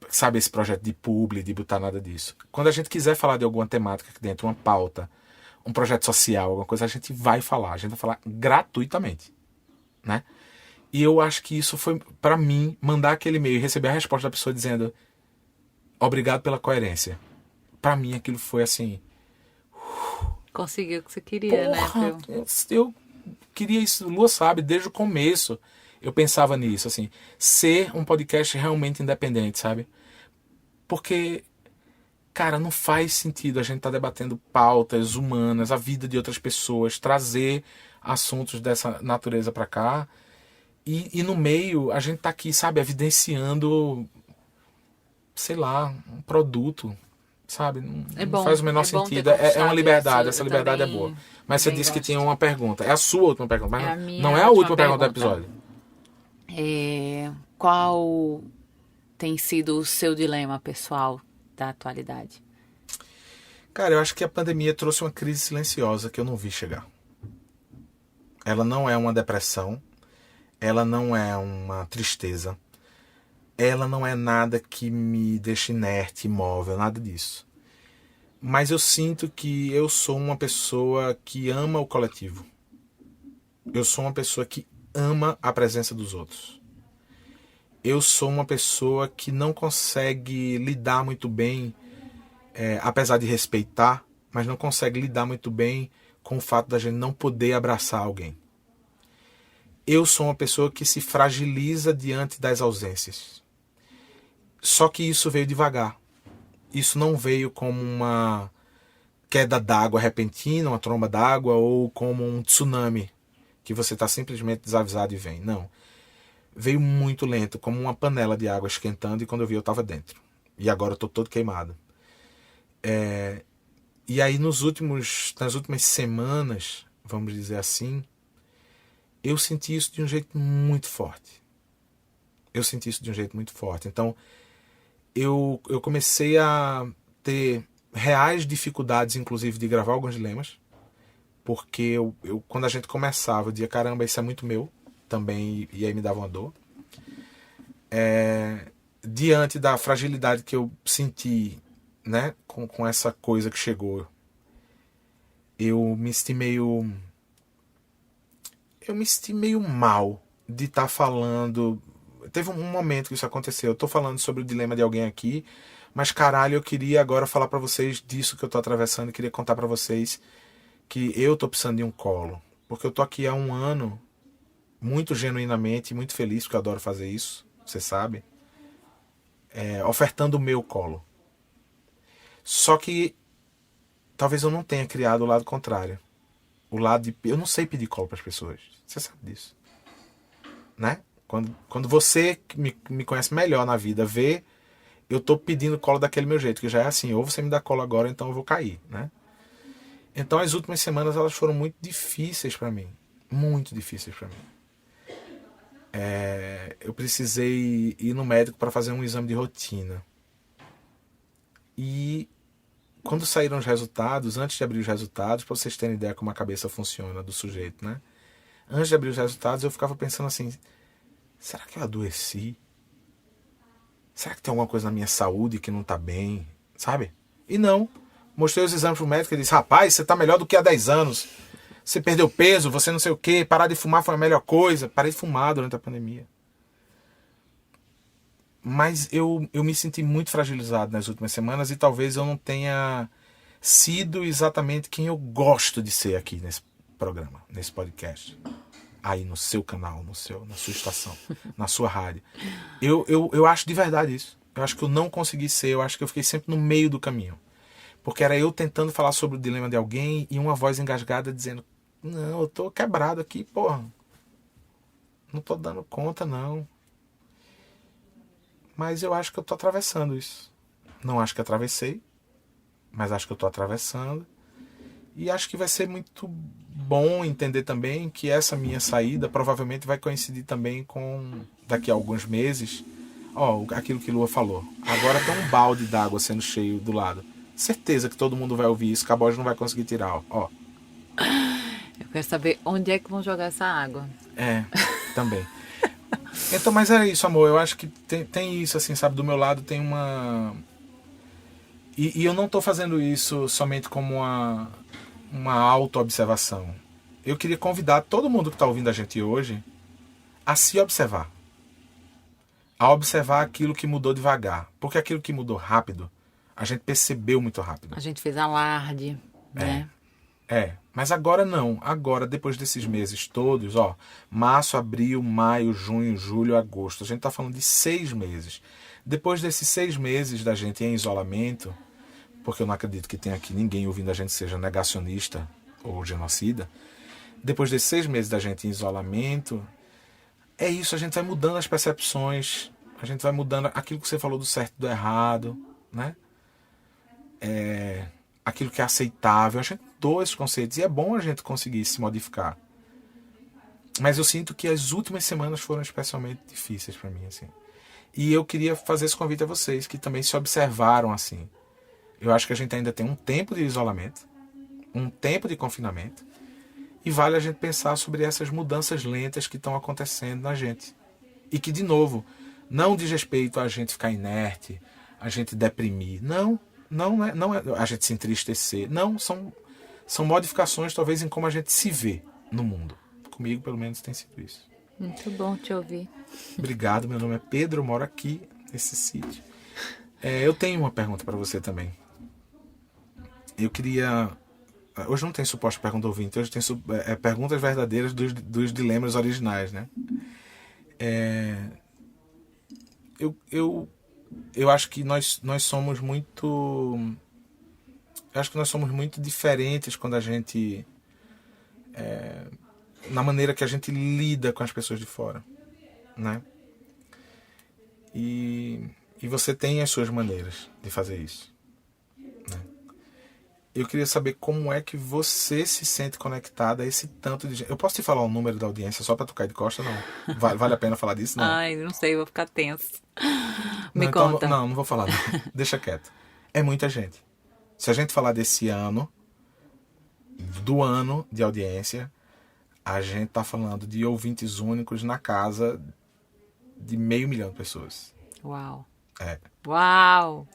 Sabe, esse projeto de publi, de botar nada disso. Quando a gente quiser falar de alguma temática aqui dentro, uma pauta, um projeto social, alguma coisa, a gente vai falar. A gente vai falar gratuitamente, né? E eu acho que isso foi, para mim, mandar aquele e-mail e receber a resposta da pessoa dizendo obrigado pela coerência. Para mim, aquilo foi assim... Conseguiu o que você queria, porra, né? Eu queria isso, Lua sabe, desde o começo eu pensava nisso, assim, ser um podcast realmente independente, sabe? Porque, cara, não faz sentido a gente estar debatendo pautas humanas, a vida de outras pessoas, trazer assuntos dessa natureza pra cá e no meio a gente tá aqui, sabe, evidenciando, sei lá, um produto sabe? Não, É não bom, faz o menor é bom ter sentido. É uma conquistado liberdade, isso. essa Eu liberdade é também- boa. Mas você também disse que gosto. tinha uma pergunta. É a sua última pergunta, mas É a não, minha não é a última última pergunta do pergunta. episódio. Qual tem sido o seu dilema pessoal da atualidade? Cara, eu acho que a pandemia trouxe uma crise silenciosa que eu não vi chegar. Ela não é uma depressão, ela não é uma tristeza, ela não é nada que me deixe inerte, imóvel, nada disso. Mas eu sinto que eu sou uma pessoa que ama o coletivo. Eu sou uma pessoa que ama a presença dos outros. Eu sou uma pessoa que não consegue lidar muito bem, apesar de respeitar, mas não consegue lidar muito bem com o fato da gente não poder abraçar alguém. Eu sou uma pessoa que se fragiliza diante das ausências. Só que isso veio devagar. Isso não veio como uma queda d'água repentina, uma tromba d'água, ou como um tsunami, que você está simplesmente desavisado e vem. Não. Veio muito lento, como uma panela de água esquentando, e quando eu vi eu estava dentro. E agora eu estou todo queimado. E aí nas últimas semanas, vamos dizer assim, eu senti isso de um jeito muito forte. Então, eu comecei a ter reais dificuldades, inclusive, de gravar alguns dilemas, porque quando a gente começava, eu dizia, caramba, isso é muito meu também, e aí me dava uma dor. Diante da fragilidade que eu senti, né, com essa coisa que chegou, eu me senti meio mal de estar falando. Teve um momento que isso aconteceu. Eu tô falando sobre o dilema de alguém aqui, mas caralho, eu queria agora falar pra vocês disso que eu tô atravessando, e queria contar pra vocês que eu tô precisando de um colo, porque eu tô aqui há um ano muito genuinamente, muito feliz, porque eu adoro fazer isso, você sabe, ofertando o meu colo. Só que talvez eu não tenha criado o lado contrário. O lado de... Eu não sei pedir colo para as pessoas. Você sabe disso. Né? Quando você me conhece melhor na vida, vê, eu tô pedindo colo daquele meu jeito, que já é assim, ou você me dá colo agora, então eu vou cair, né? Então as últimas semanas elas foram muito difíceis para mim. Muito difíceis para mim. Eu precisei ir no médico para fazer um exame de rotina. E quando saíram os resultados, antes de abrir os resultados, para vocês terem ideia como a cabeça funciona do sujeito, né? Antes de abrir os resultados, eu ficava pensando assim, será que eu adoeci? Será que tem alguma coisa na minha saúde que não está bem? Sabe? E não. Mostrei os exames pro médico e ele disse, rapaz, você está melhor do que há 10 anos. Você perdeu peso, você não sei o quê, parar de fumar foi a melhor coisa. Parei de fumar durante a pandemia. Mas eu me senti muito fragilizado nas últimas semanas e talvez eu não tenha sido exatamente quem eu gosto de ser aqui nesse programa, nesse podcast. Aí no seu canal, na sua estação, na sua rádio. Eu acho de verdade isso. Eu acho que eu não consegui ser, eu acho que eu fiquei sempre no meio do caminho. Porque era eu tentando falar sobre o dilema de alguém e uma voz engasgada dizendo, não, eu tô quebrado aqui, porra. Não tô dando conta, não. Mas eu acho que eu tô atravessando isso. Não acho que atravessei, mas acho que eu tô atravessando. E acho que vai ser muito bom entender também que essa minha saída provavelmente vai coincidir também com, daqui a alguns meses, aquilo que Lua falou. Agora tem um balde d'água sendo cheio do lado. Certeza que todo mundo vai ouvir isso, que a Borges não vai conseguir tirar, ó. Eu quero saber onde é que vão jogar essa água. Também. Então, mas é isso, amor. Eu acho que tem isso, assim, sabe? Do meu lado tem uma... E eu não tô fazendo isso somente como uma auto-observação. Eu queria convidar todo mundo que está ouvindo a gente hoje a se observar. A observar aquilo que mudou devagar. Porque aquilo que mudou rápido, a gente percebeu muito rápido. A gente fez alarde, né? Mas agora não. Agora, depois desses meses todos, março, abril, maio, junho, julho, agosto. A gente está falando de 6 meses. Depois desses 6 meses da gente em isolamento, porque eu não acredito que tenha aqui ninguém ouvindo a gente seja negacionista ou genocida. Depois desses 6 meses da gente em isolamento, é isso, a gente vai mudando as percepções, a gente vai mudando aquilo que você falou do certo e do errado, né? aquilo que é aceitável. A gente mudou esses conceitos e é bom a gente conseguir se modificar. Mas eu sinto que as últimas semanas foram especialmente difíceis para mim, assim. E eu queria fazer esse convite a vocês que também se observaram assim. Eu acho que a gente ainda tem um tempo de isolamento, um tempo de confinamento, e vale a gente pensar sobre essas mudanças lentas que estão acontecendo na gente. E que, de novo, não diz respeito a gente ficar inerte, a gente deprimir. Não é a gente se entristecer. Não, são modificações talvez em como a gente se vê no mundo. Comigo, pelo menos, tem sido isso. Muito bom te ouvir. Obrigado, meu nome é Pedro, eu moro aqui nesse sítio. Eu tenho uma pergunta para você também. Eu queria... Hoje não tem suposta pergunta ouvinte, hoje tem perguntas verdadeiras dos dilemas originais, né? Eu acho que nós somos muito... Eu acho que nós somos muito diferentes quando a gente... na maneira que a gente lida com as pessoas de fora, né? E você tem as suas maneiras de fazer isso, né? Eu queria saber como é que você se sente conectada a esse tanto de gente. Eu posso te falar o número da audiência só pra tu cair de costa, não? Vale a pena falar disso, não? Ai, não sei, vou ficar tenso. Me Então, conta. não vou falar, não. Deixa quieto. É muita gente. Se a gente falar desse ano, do ano de audiência, a gente tá falando de ouvintes únicos na casa de 500 mil de pessoas. Uau. É. Uau.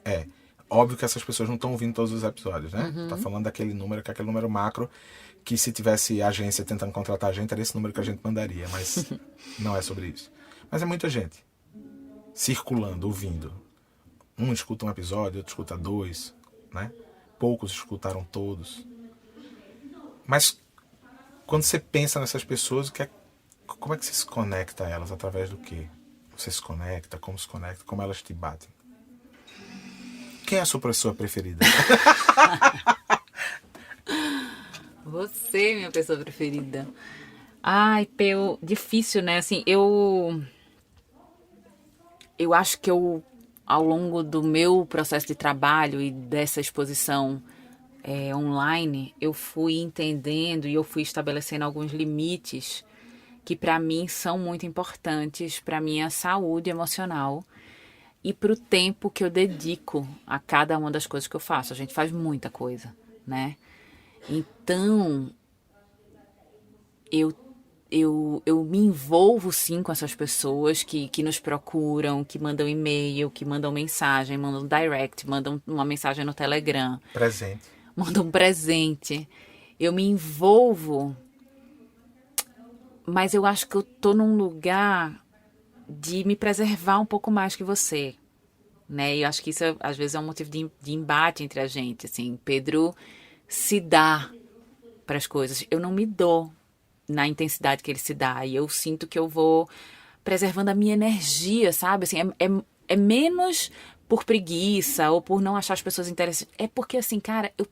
Óbvio que essas pessoas não estão ouvindo todos os episódios, né? Tá falando daquele número, que é aquele número macro, que se tivesse agência tentando contratar a gente, era esse número que a gente mandaria, mas não é sobre isso. Mas é muita gente circulando, ouvindo. Um escuta um episódio, outro escuta 2, né? Poucos escutaram todos. Mas quando você pensa nessas pessoas, como é que você se conecta a elas? Através do quê? Você se conecta? Como se conecta? Como elas te batem? Quem é a sua pessoa preferida? Você, minha pessoa preferida. Ai, difícil, né? Assim, eu acho que ao longo do meu processo de trabalho e dessa exposição online, eu fui entendendo e eu fui estabelecendo alguns limites que para mim são muito importantes para minha saúde emocional e para o tempo que eu dedico a cada uma das coisas que eu faço. A gente faz muita coisa, né? Então, eu me envolvo sim com essas pessoas que nos procuram, que mandam e-mail, que mandam mensagem, mandam direct, mandam uma mensagem no Telegram. Presente. Mandam presente. Eu me envolvo, mas eu acho que eu tô num lugar de me preservar um pouco mais que você, né? E eu acho que isso às vezes é um motivo de embate entre a gente, assim. Pedro se dá para as coisas, eu não me dou na intensidade que ele se dá, e eu sinto que eu vou preservando a minha energia, sabe? Assim, é menos por preguiça ou por não achar as pessoas interessantes, é porque assim, cara, eu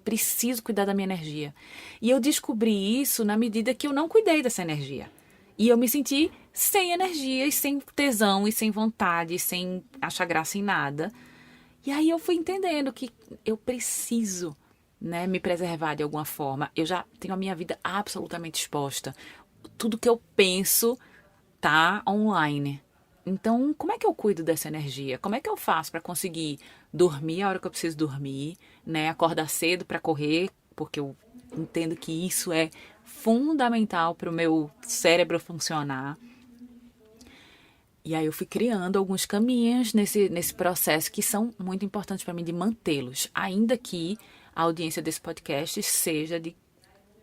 preciso cuidar da minha energia. E eu descobri isso na medida que eu não cuidei dessa energia. E eu me senti sem energia, e sem tesão, e sem vontade, e sem achar graça em nada. E aí eu fui entendendo que eu preciso, né, me preservar de alguma forma. Eu já tenho a minha vida absolutamente exposta. Tudo que eu penso tá online. Então, como é que eu cuido dessa energia? Como é que eu faço para conseguir dormir a hora que eu preciso dormir, né? Acordar cedo para correr, porque eu entendo que isso é fundamental para o meu cérebro funcionar. E aí eu fui criando alguns caminhos nesse processo que são muito importantes para mim de mantê-los, ainda que a audiência desse podcast seja de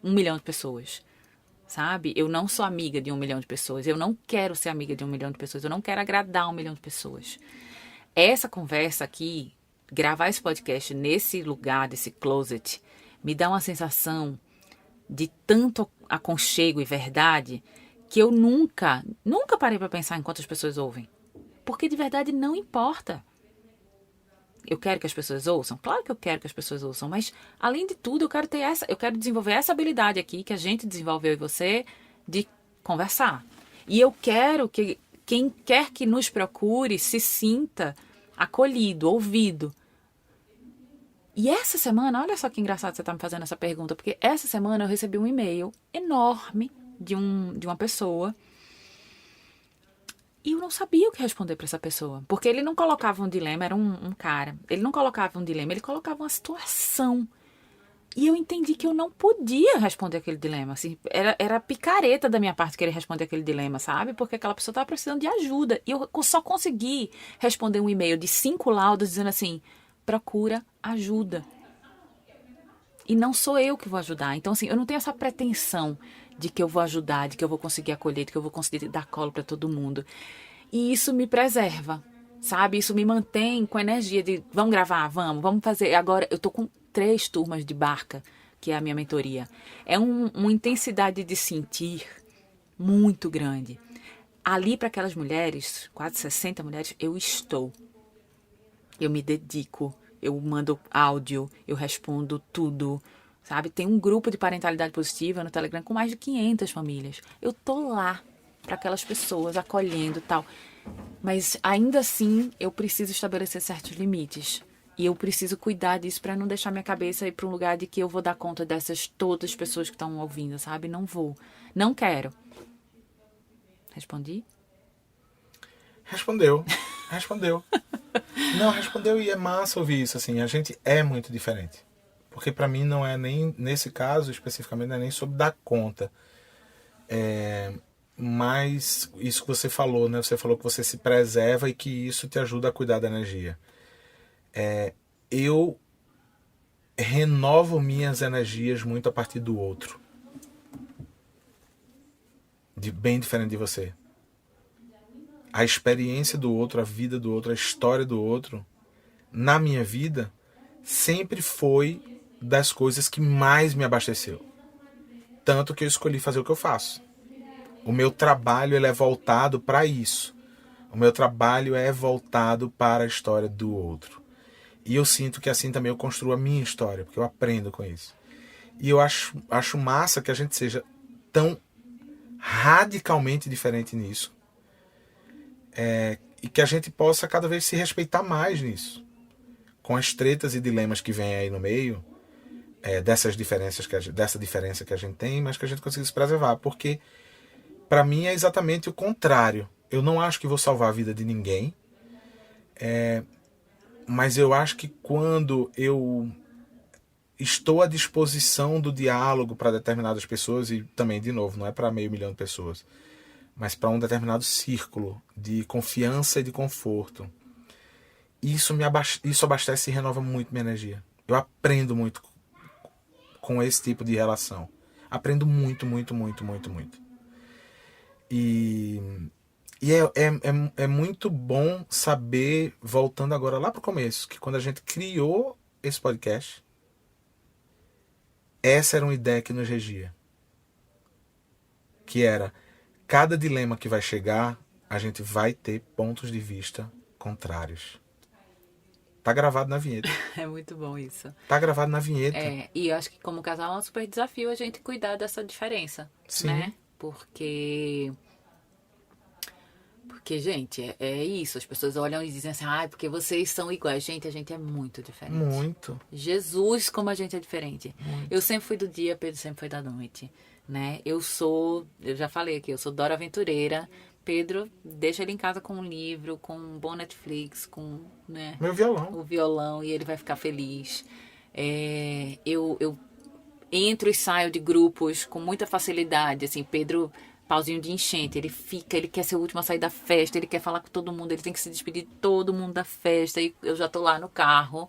1 milhão de pessoas. Sabe? Eu não sou amiga de 1 milhão de pessoas. Eu não quero ser amiga de 1 milhão de pessoas. Eu não quero agradar 1 milhão de pessoas. Essa conversa aqui, gravar esse podcast nesse lugar, desse closet, me dá uma sensação de tanto aconchego e verdade que eu nunca parei para pensar em quantas pessoas ouvem. Porque de verdade não importa. Eu quero que as pessoas ouçam? Claro que eu quero que as pessoas ouçam, mas além de tudo eu quero desenvolver essa habilidade aqui que a gente desenvolveu e você de conversar. E eu quero que quem quer que nos procure se sinta acolhido, ouvido. E essa semana, olha só que engraçado você estar me fazendo essa pergunta, porque essa semana eu recebi um e-mail enorme de uma pessoa e eu não sabia o que responder para essa pessoa. Porque ele não colocava um dilema, era um cara. Ele não colocava um dilema, ele colocava uma situação. E eu entendi que eu não podia responder aquele dilema. Assim, era picareta da minha parte querer responder aquele dilema, sabe? Porque aquela pessoa estava precisando de ajuda. E eu só consegui responder um e-mail de 5 laudas dizendo assim, procura ajuda. E não sou eu que vou ajudar. Então, assim, eu não tenho essa pretensão de que eu vou ajudar, de que eu vou conseguir acolher, de que eu vou conseguir dar colo para todo mundo. E isso me preserva, sabe? Isso me mantém com a energia de vamos gravar, vamos fazer. Agora, eu tô com 3 turmas de barca, que é a minha mentoria. É uma intensidade de sentir muito grande. Ali para aquelas mulheres, quase 60 mulheres, eu estou. Eu me dedico, eu mando áudio, eu respondo tudo, sabe? Tem um grupo de parentalidade positiva no Telegram com mais de 500 famílias. Eu tô lá para aquelas pessoas, acolhendo e tal. Mas ainda assim, eu preciso estabelecer certos limites. E eu preciso cuidar disso para não deixar minha cabeça ir para um lugar de que eu vou dar conta dessas todas as pessoas que estão ouvindo, sabe? Não vou. Não quero. Respondi? Respondeu. Não, respondeu e é massa ouvir isso, assim. A gente é muito diferente. Porque pra mim não é nem, nesse caso especificamente, não é nem sobre dar conta. Mas isso que você falou, né? Você falou que você se preserva e que isso te ajuda a cuidar da energia. Eu renovo minhas energias muito a partir do outro. Bem diferente de você. A experiência do outro, a vida do outro, a história do outro, na minha vida, sempre foi das coisas que mais me abasteceu. Tanto que eu escolhi fazer o que eu faço. O meu trabalho ele é voltado para isso. O meu trabalho é voltado para a história do outro. E eu sinto que assim também eu construo a minha história, porque eu aprendo com isso. E eu acho massa que a gente seja tão radicalmente diferente nisso. E que a gente possa cada vez se respeitar mais nisso. Com as tretas e dilemas que vêm aí no meio, dessa diferença que a gente tem, mas que a gente consiga se preservar. Porque, para mim, é exatamente o contrário. Eu não acho que vou salvar a vida de ninguém. Mas eu acho que quando eu estou à disposição do diálogo para determinadas pessoas, e também, de novo, não é para 500 mil de pessoas, mas para um determinado círculo de confiança e de conforto, isso abastece e renova muito minha energia. Eu aprendo muito com esse tipo de relação. Aprendo muito, muito, muito, muito, muito. E é muito bom saber, voltando agora lá para o começo, que quando a gente criou esse podcast, essa era uma ideia que nos regia. Que era, cada dilema que vai chegar, a gente vai ter pontos de vista contrários. Tá gravado na vinheta. É muito bom isso. Tá gravado na vinheta. E eu acho que como casal é um super desafio a gente cuidar dessa diferença. Sim. Né? Porque, gente, é isso. As pessoas olham e dizem assim, porque vocês são iguais. Gente, a gente é muito diferente. Muito. Jesus, como a gente é diferente. Muito. Eu sempre fui do dia, Pedro sempre foi da noite. Né? Eu já falei aqui, eu sou Dora Aventureira. Pedro, deixa ele em casa com um livro, com um bom Netflix, com, né, meu violão. O violão, e ele vai ficar feliz. Eu entro e saio de grupos com muita facilidade. Assim, Pedro, pauzinho de enchente, ele quer ser o último a sair da festa, ele quer falar com todo mundo, ele tem que se despedir de todo mundo da festa. E eu já tô lá no carro,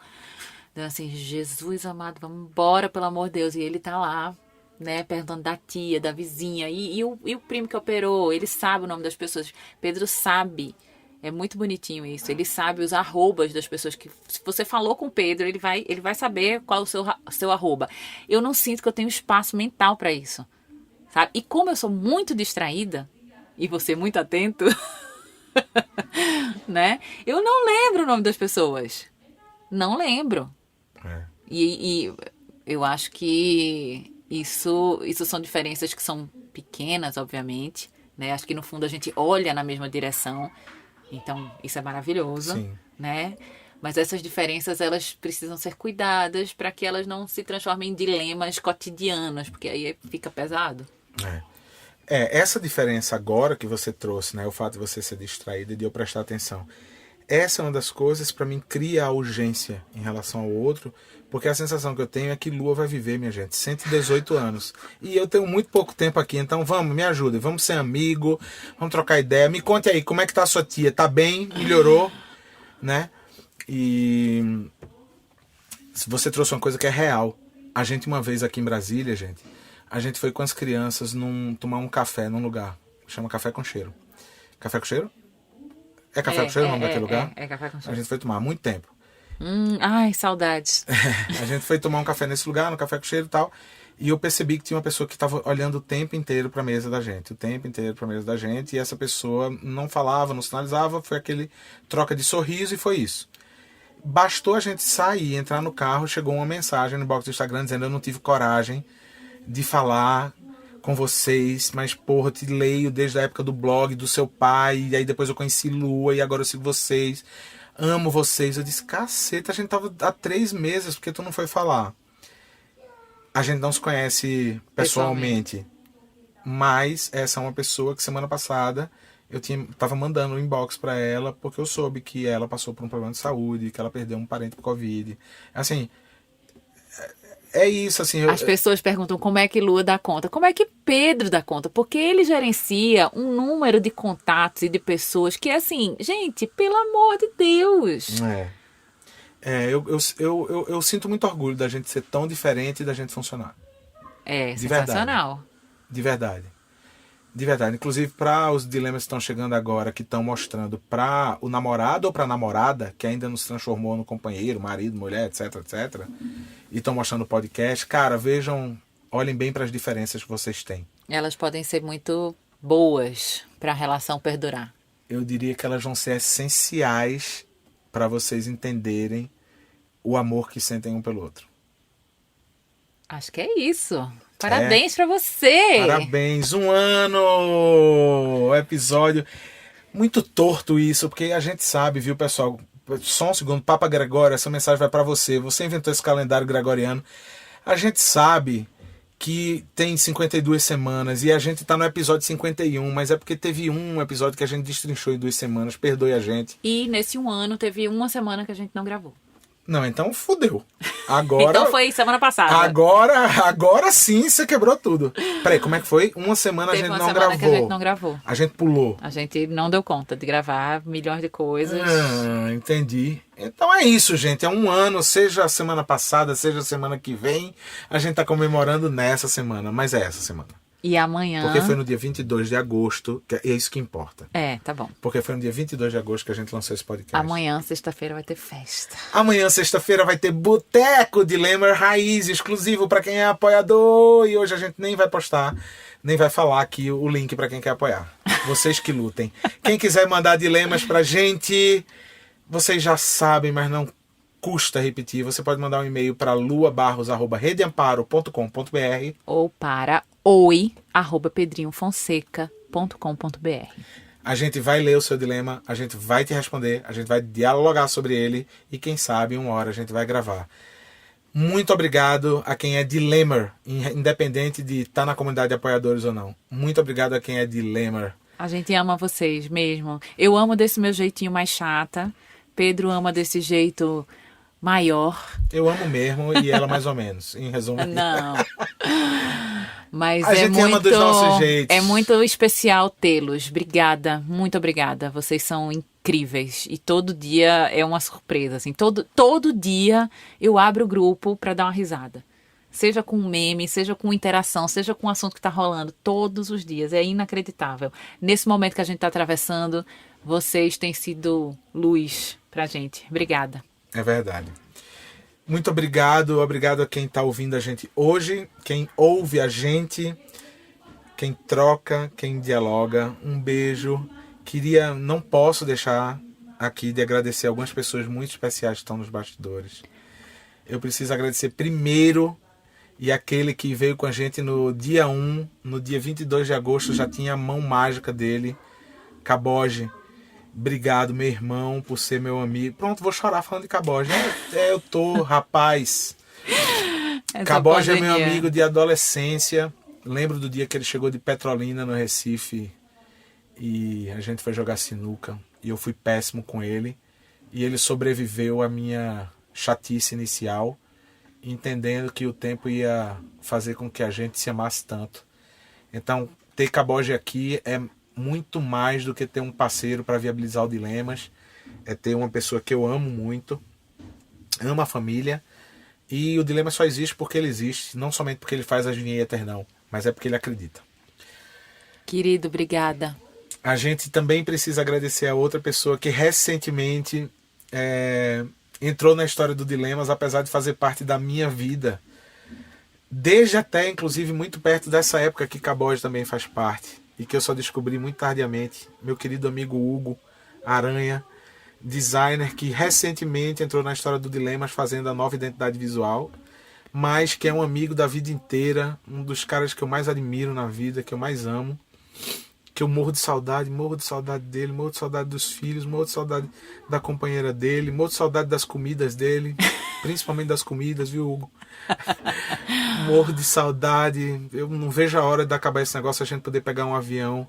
dizendo assim, Jesus amado, vamos embora, pelo amor de Deus. E ele tá lá, né, perguntando da tia, da vizinha, e o primo que operou, ele sabe o nome das pessoas. Pedro sabe, é muito bonitinho isso, ele sabe os arrobas das pessoas, que se você falou com o Pedro, ele vai saber qual é o seu arroba. Eu não sinto que eu tenho espaço mental para isso, sabe? E como eu sou muito distraída, e você muito atento, né, eu não lembro o nome das pessoas, não lembro. E eu acho que isso são diferenças que são pequenas, obviamente, né? Acho que no fundo a gente olha na mesma direção, então isso é maravilhoso. Sim. Né? Mas essas diferenças, elas precisam ser cuidadas para que elas não se transformem em dilemas cotidianos, porque aí fica pesado. Essa diferença agora que você trouxe, né? O fato de você ser distraído e de eu prestar atenção. Essa é uma das coisas, para mim, cria a urgência em relação ao outro, porque a sensação que eu tenho é que Lua vai viver, minha gente, 118 anos. E eu tenho muito pouco tempo aqui, então vamos, me ajuda, vamos ser amigo, vamos trocar ideia. Me conte aí, como é que tá a sua tia? Tá bem? Melhorou? Né? E você trouxe uma coisa que é real. A gente, uma vez aqui em Brasília, gente, a gente foi com as crianças tomar um café num lugar. Chama Café com Cheiro. Café com Cheiro? É Café com Cheiro o nome daquele lugar? É Café com Cheiro. A gente foi tomar há muito tempo. Ai, saudades. A gente foi tomar um café nesse lugar, no Café com Cheiro e tal. E eu percebi que tinha uma pessoa que estava olhando o tempo inteiro para a mesa da gente. O tempo inteiro para a mesa da gente. E essa pessoa não falava, não sinalizava. Foi aquele troca de sorriso e foi isso. Bastou a gente sair, entrar no carro, chegou uma mensagem no box do Instagram dizendo: eu não tive coragem de falar com vocês, mas porra, eu te leio desde a época do blog do seu pai, e aí depois eu conheci Lua, e agora eu sigo vocês, amo vocês. Eu disse: caceta, a gente tava há 3 meses, porque tu não foi falar? A gente não se conhece pessoalmente, mas essa é uma pessoa que semana passada eu tava mandando um inbox pra ela, porque eu soube que ela passou por um problema de saúde, que ela perdeu um parente por Covid. Assim, é isso, assim... As pessoas perguntam como é que Lua dá conta. Como é que Pedro dá conta? Porque ele gerencia um número de contatos e de pessoas que, assim, gente, pelo amor de Deus. Eu sinto muito orgulho da gente ser tão diferente e da gente funcionar. É, de sensacional. Verdade. De verdade. De verdade. Inclusive, para os dilemas que estão chegando agora, que estão mostrando para o namorado ou para a namorada, que ainda não se transformou no companheiro, marido, mulher, etc, etc, e estão mostrando o podcast, cara, vejam, olhem bem para as diferenças que vocês têm. Elas podem ser muito boas para a relação perdurar. Eu diria que elas vão ser essenciais para vocês entenderem o amor que sentem um pelo outro. Acho que é isso. Parabéns pra você! Parabéns! 1 ano! Episódio muito torto isso, porque a gente sabe, viu, pessoal? Só um segundo, Papa Gregório, essa mensagem vai pra você. Você inventou esse calendário gregoriano. A gente sabe que tem 52 semanas e a gente tá no episódio 51, mas é porque teve um episódio que a gente destrinchou em 2 semanas. Perdoe a gente. E nesse 1 ano teve 1 semana que a gente não gravou. Não, então fudeu. Agora, então foi semana passada. Agora sim você quebrou tudo. Peraí, como é que foi? 1 semana Teve a gente uma não semana gravou. que a gente não gravou. A gente pulou. A gente não deu conta de gravar milhões de coisas. Entendi. Então é isso, gente. É 1 ano, seja a semana passada, seja a semana que vem. A gente tá comemorando nessa semana, mas é essa semana. E amanhã... Porque foi no dia 22 de agosto, que é isso que importa. Tá bom. Porque foi no dia 22 de agosto que a gente lançou esse podcast. Amanhã, sexta-feira, vai ter festa. Amanhã, sexta-feira, vai ter Boteco de Lemmer Raiz, exclusivo para quem é apoiador. E hoje a gente nem vai postar, nem vai falar aqui o link para quem quer apoiar. Vocês que lutem. Quem quiser mandar dilemas pra gente, vocês já sabem, mas não custa repetir. Você pode mandar um e-mail para luabarros@redeamparo.com.br ou para oi@pedrinhofonseca.com.br. A gente vai ler o seu dilema, a gente vai te responder, a gente vai dialogar sobre ele e quem sabe uma hora a gente vai gravar. Muito obrigado a quem é dilemer, independente de estar na comunidade de apoiadores ou não. Muito obrigado a quem é dilemer. A gente ama vocês mesmo. Eu amo desse meu jeitinho mais chata. Pedro ama desse jeito maior. Eu amo mesmo e ela mais ou menos, em resumo. Não. Mas a gente ama dos nossos jeitos. É muito especial tê-los. Obrigada, muito obrigada. Vocês são incríveis. E todo dia é uma surpresa. Assim. Todo dia eu abro o grupo para dar uma risada. Seja com um meme, seja com interação, seja com um assunto que está rolando. Todos os dias. É inacreditável. Nesse momento que a gente está atravessando, vocês têm sido luz pra gente. Obrigada. É verdade. Muito obrigado a quem está ouvindo a gente hoje, quem ouve a gente, quem troca, quem dialoga. Um beijo. Não posso deixar aqui de agradecer algumas pessoas muito especiais que estão nos bastidores. Eu preciso agradecer primeiro, e aquele que veio com a gente no dia 1, no dia 22 de agosto, já tinha a mão mágica dele, Caboge. Obrigado, meu irmão, por ser meu amigo. Pronto, vou chorar falando de Caboja. Eu tô, rapaz. Caboja é meu amigo de adolescência. Lembro do dia que ele chegou de Petrolina, no Recife, e a gente foi jogar sinuca. E eu fui péssimo com ele. E ele sobreviveu à minha chatice inicial, entendendo que o tempo ia fazer com que a gente se amasse tanto. Então, ter Caboja aqui é muito mais do que ter um parceiro para viabilizar o Dilemas. É ter uma pessoa que eu amo muito, amo a família, e o Dilema só existe porque ele existe, não somente porque ele faz as vinhetas, não, mas é porque ele acredita. Querido, obrigada. A gente também precisa agradecer a outra pessoa que recentemente entrou na história do Dilemas, apesar de fazer parte da minha vida, desde até, inclusive, muito perto dessa época que Caboja também faz parte, e que eu só descobri muito tardiamente. Meu querido amigo Hugo Aranha, designer que recentemente entrou na história do Dilemas fazendo a nova identidade visual, mas que é um amigo da vida inteira, um dos caras que eu mais admiro na vida, que eu mais amo, que eu morro de saudade dele, morro de saudade dos filhos, morro de saudade da companheira dele, morro de saudade das comidas dele, principalmente das comidas, viu, Hugo? Morro de saudade. Eu não vejo a hora de acabar esse negócio, a gente poder pegar um avião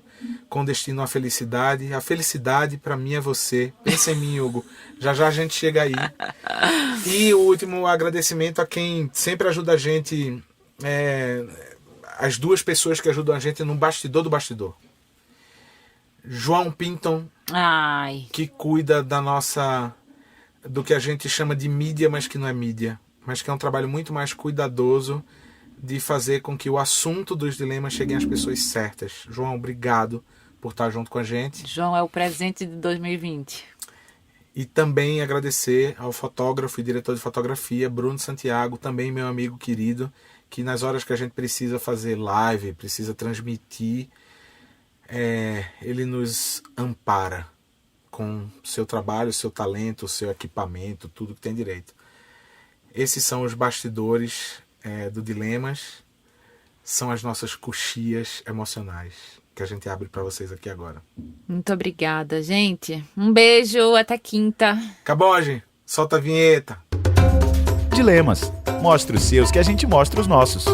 com destino à felicidade. A felicidade pra mim é você. Pensa em mim, Hugo. Já já a gente chega aí. E o último agradecimento a quem sempre ajuda a gente, as duas pessoas que ajudam a gente no bastidor do bastidor. João Pinton, que cuida da nossa, do que a gente chama de mídia, mas que não é mídia, mas que é um trabalho muito mais cuidadoso de fazer com que o assunto dos dilemas chegue às pessoas certas. João, obrigado por estar junto com a gente. João é o presente de 2020. E também agradecer ao fotógrafo e diretor de fotografia, Bruno Santiago, também meu amigo querido, que nas horas que a gente precisa fazer live, precisa transmitir, ele nos ampara com seu trabalho, seu talento, seu equipamento, tudo que tem direito. Esses são os bastidores do Dilemas, são as nossas coxias emocionais que a gente abre para vocês aqui agora. Muito obrigada, gente. Um beijo, até quinta. Caboge, solta a vinheta. Dilemas. Mostre os seus que a gente mostra os nossos.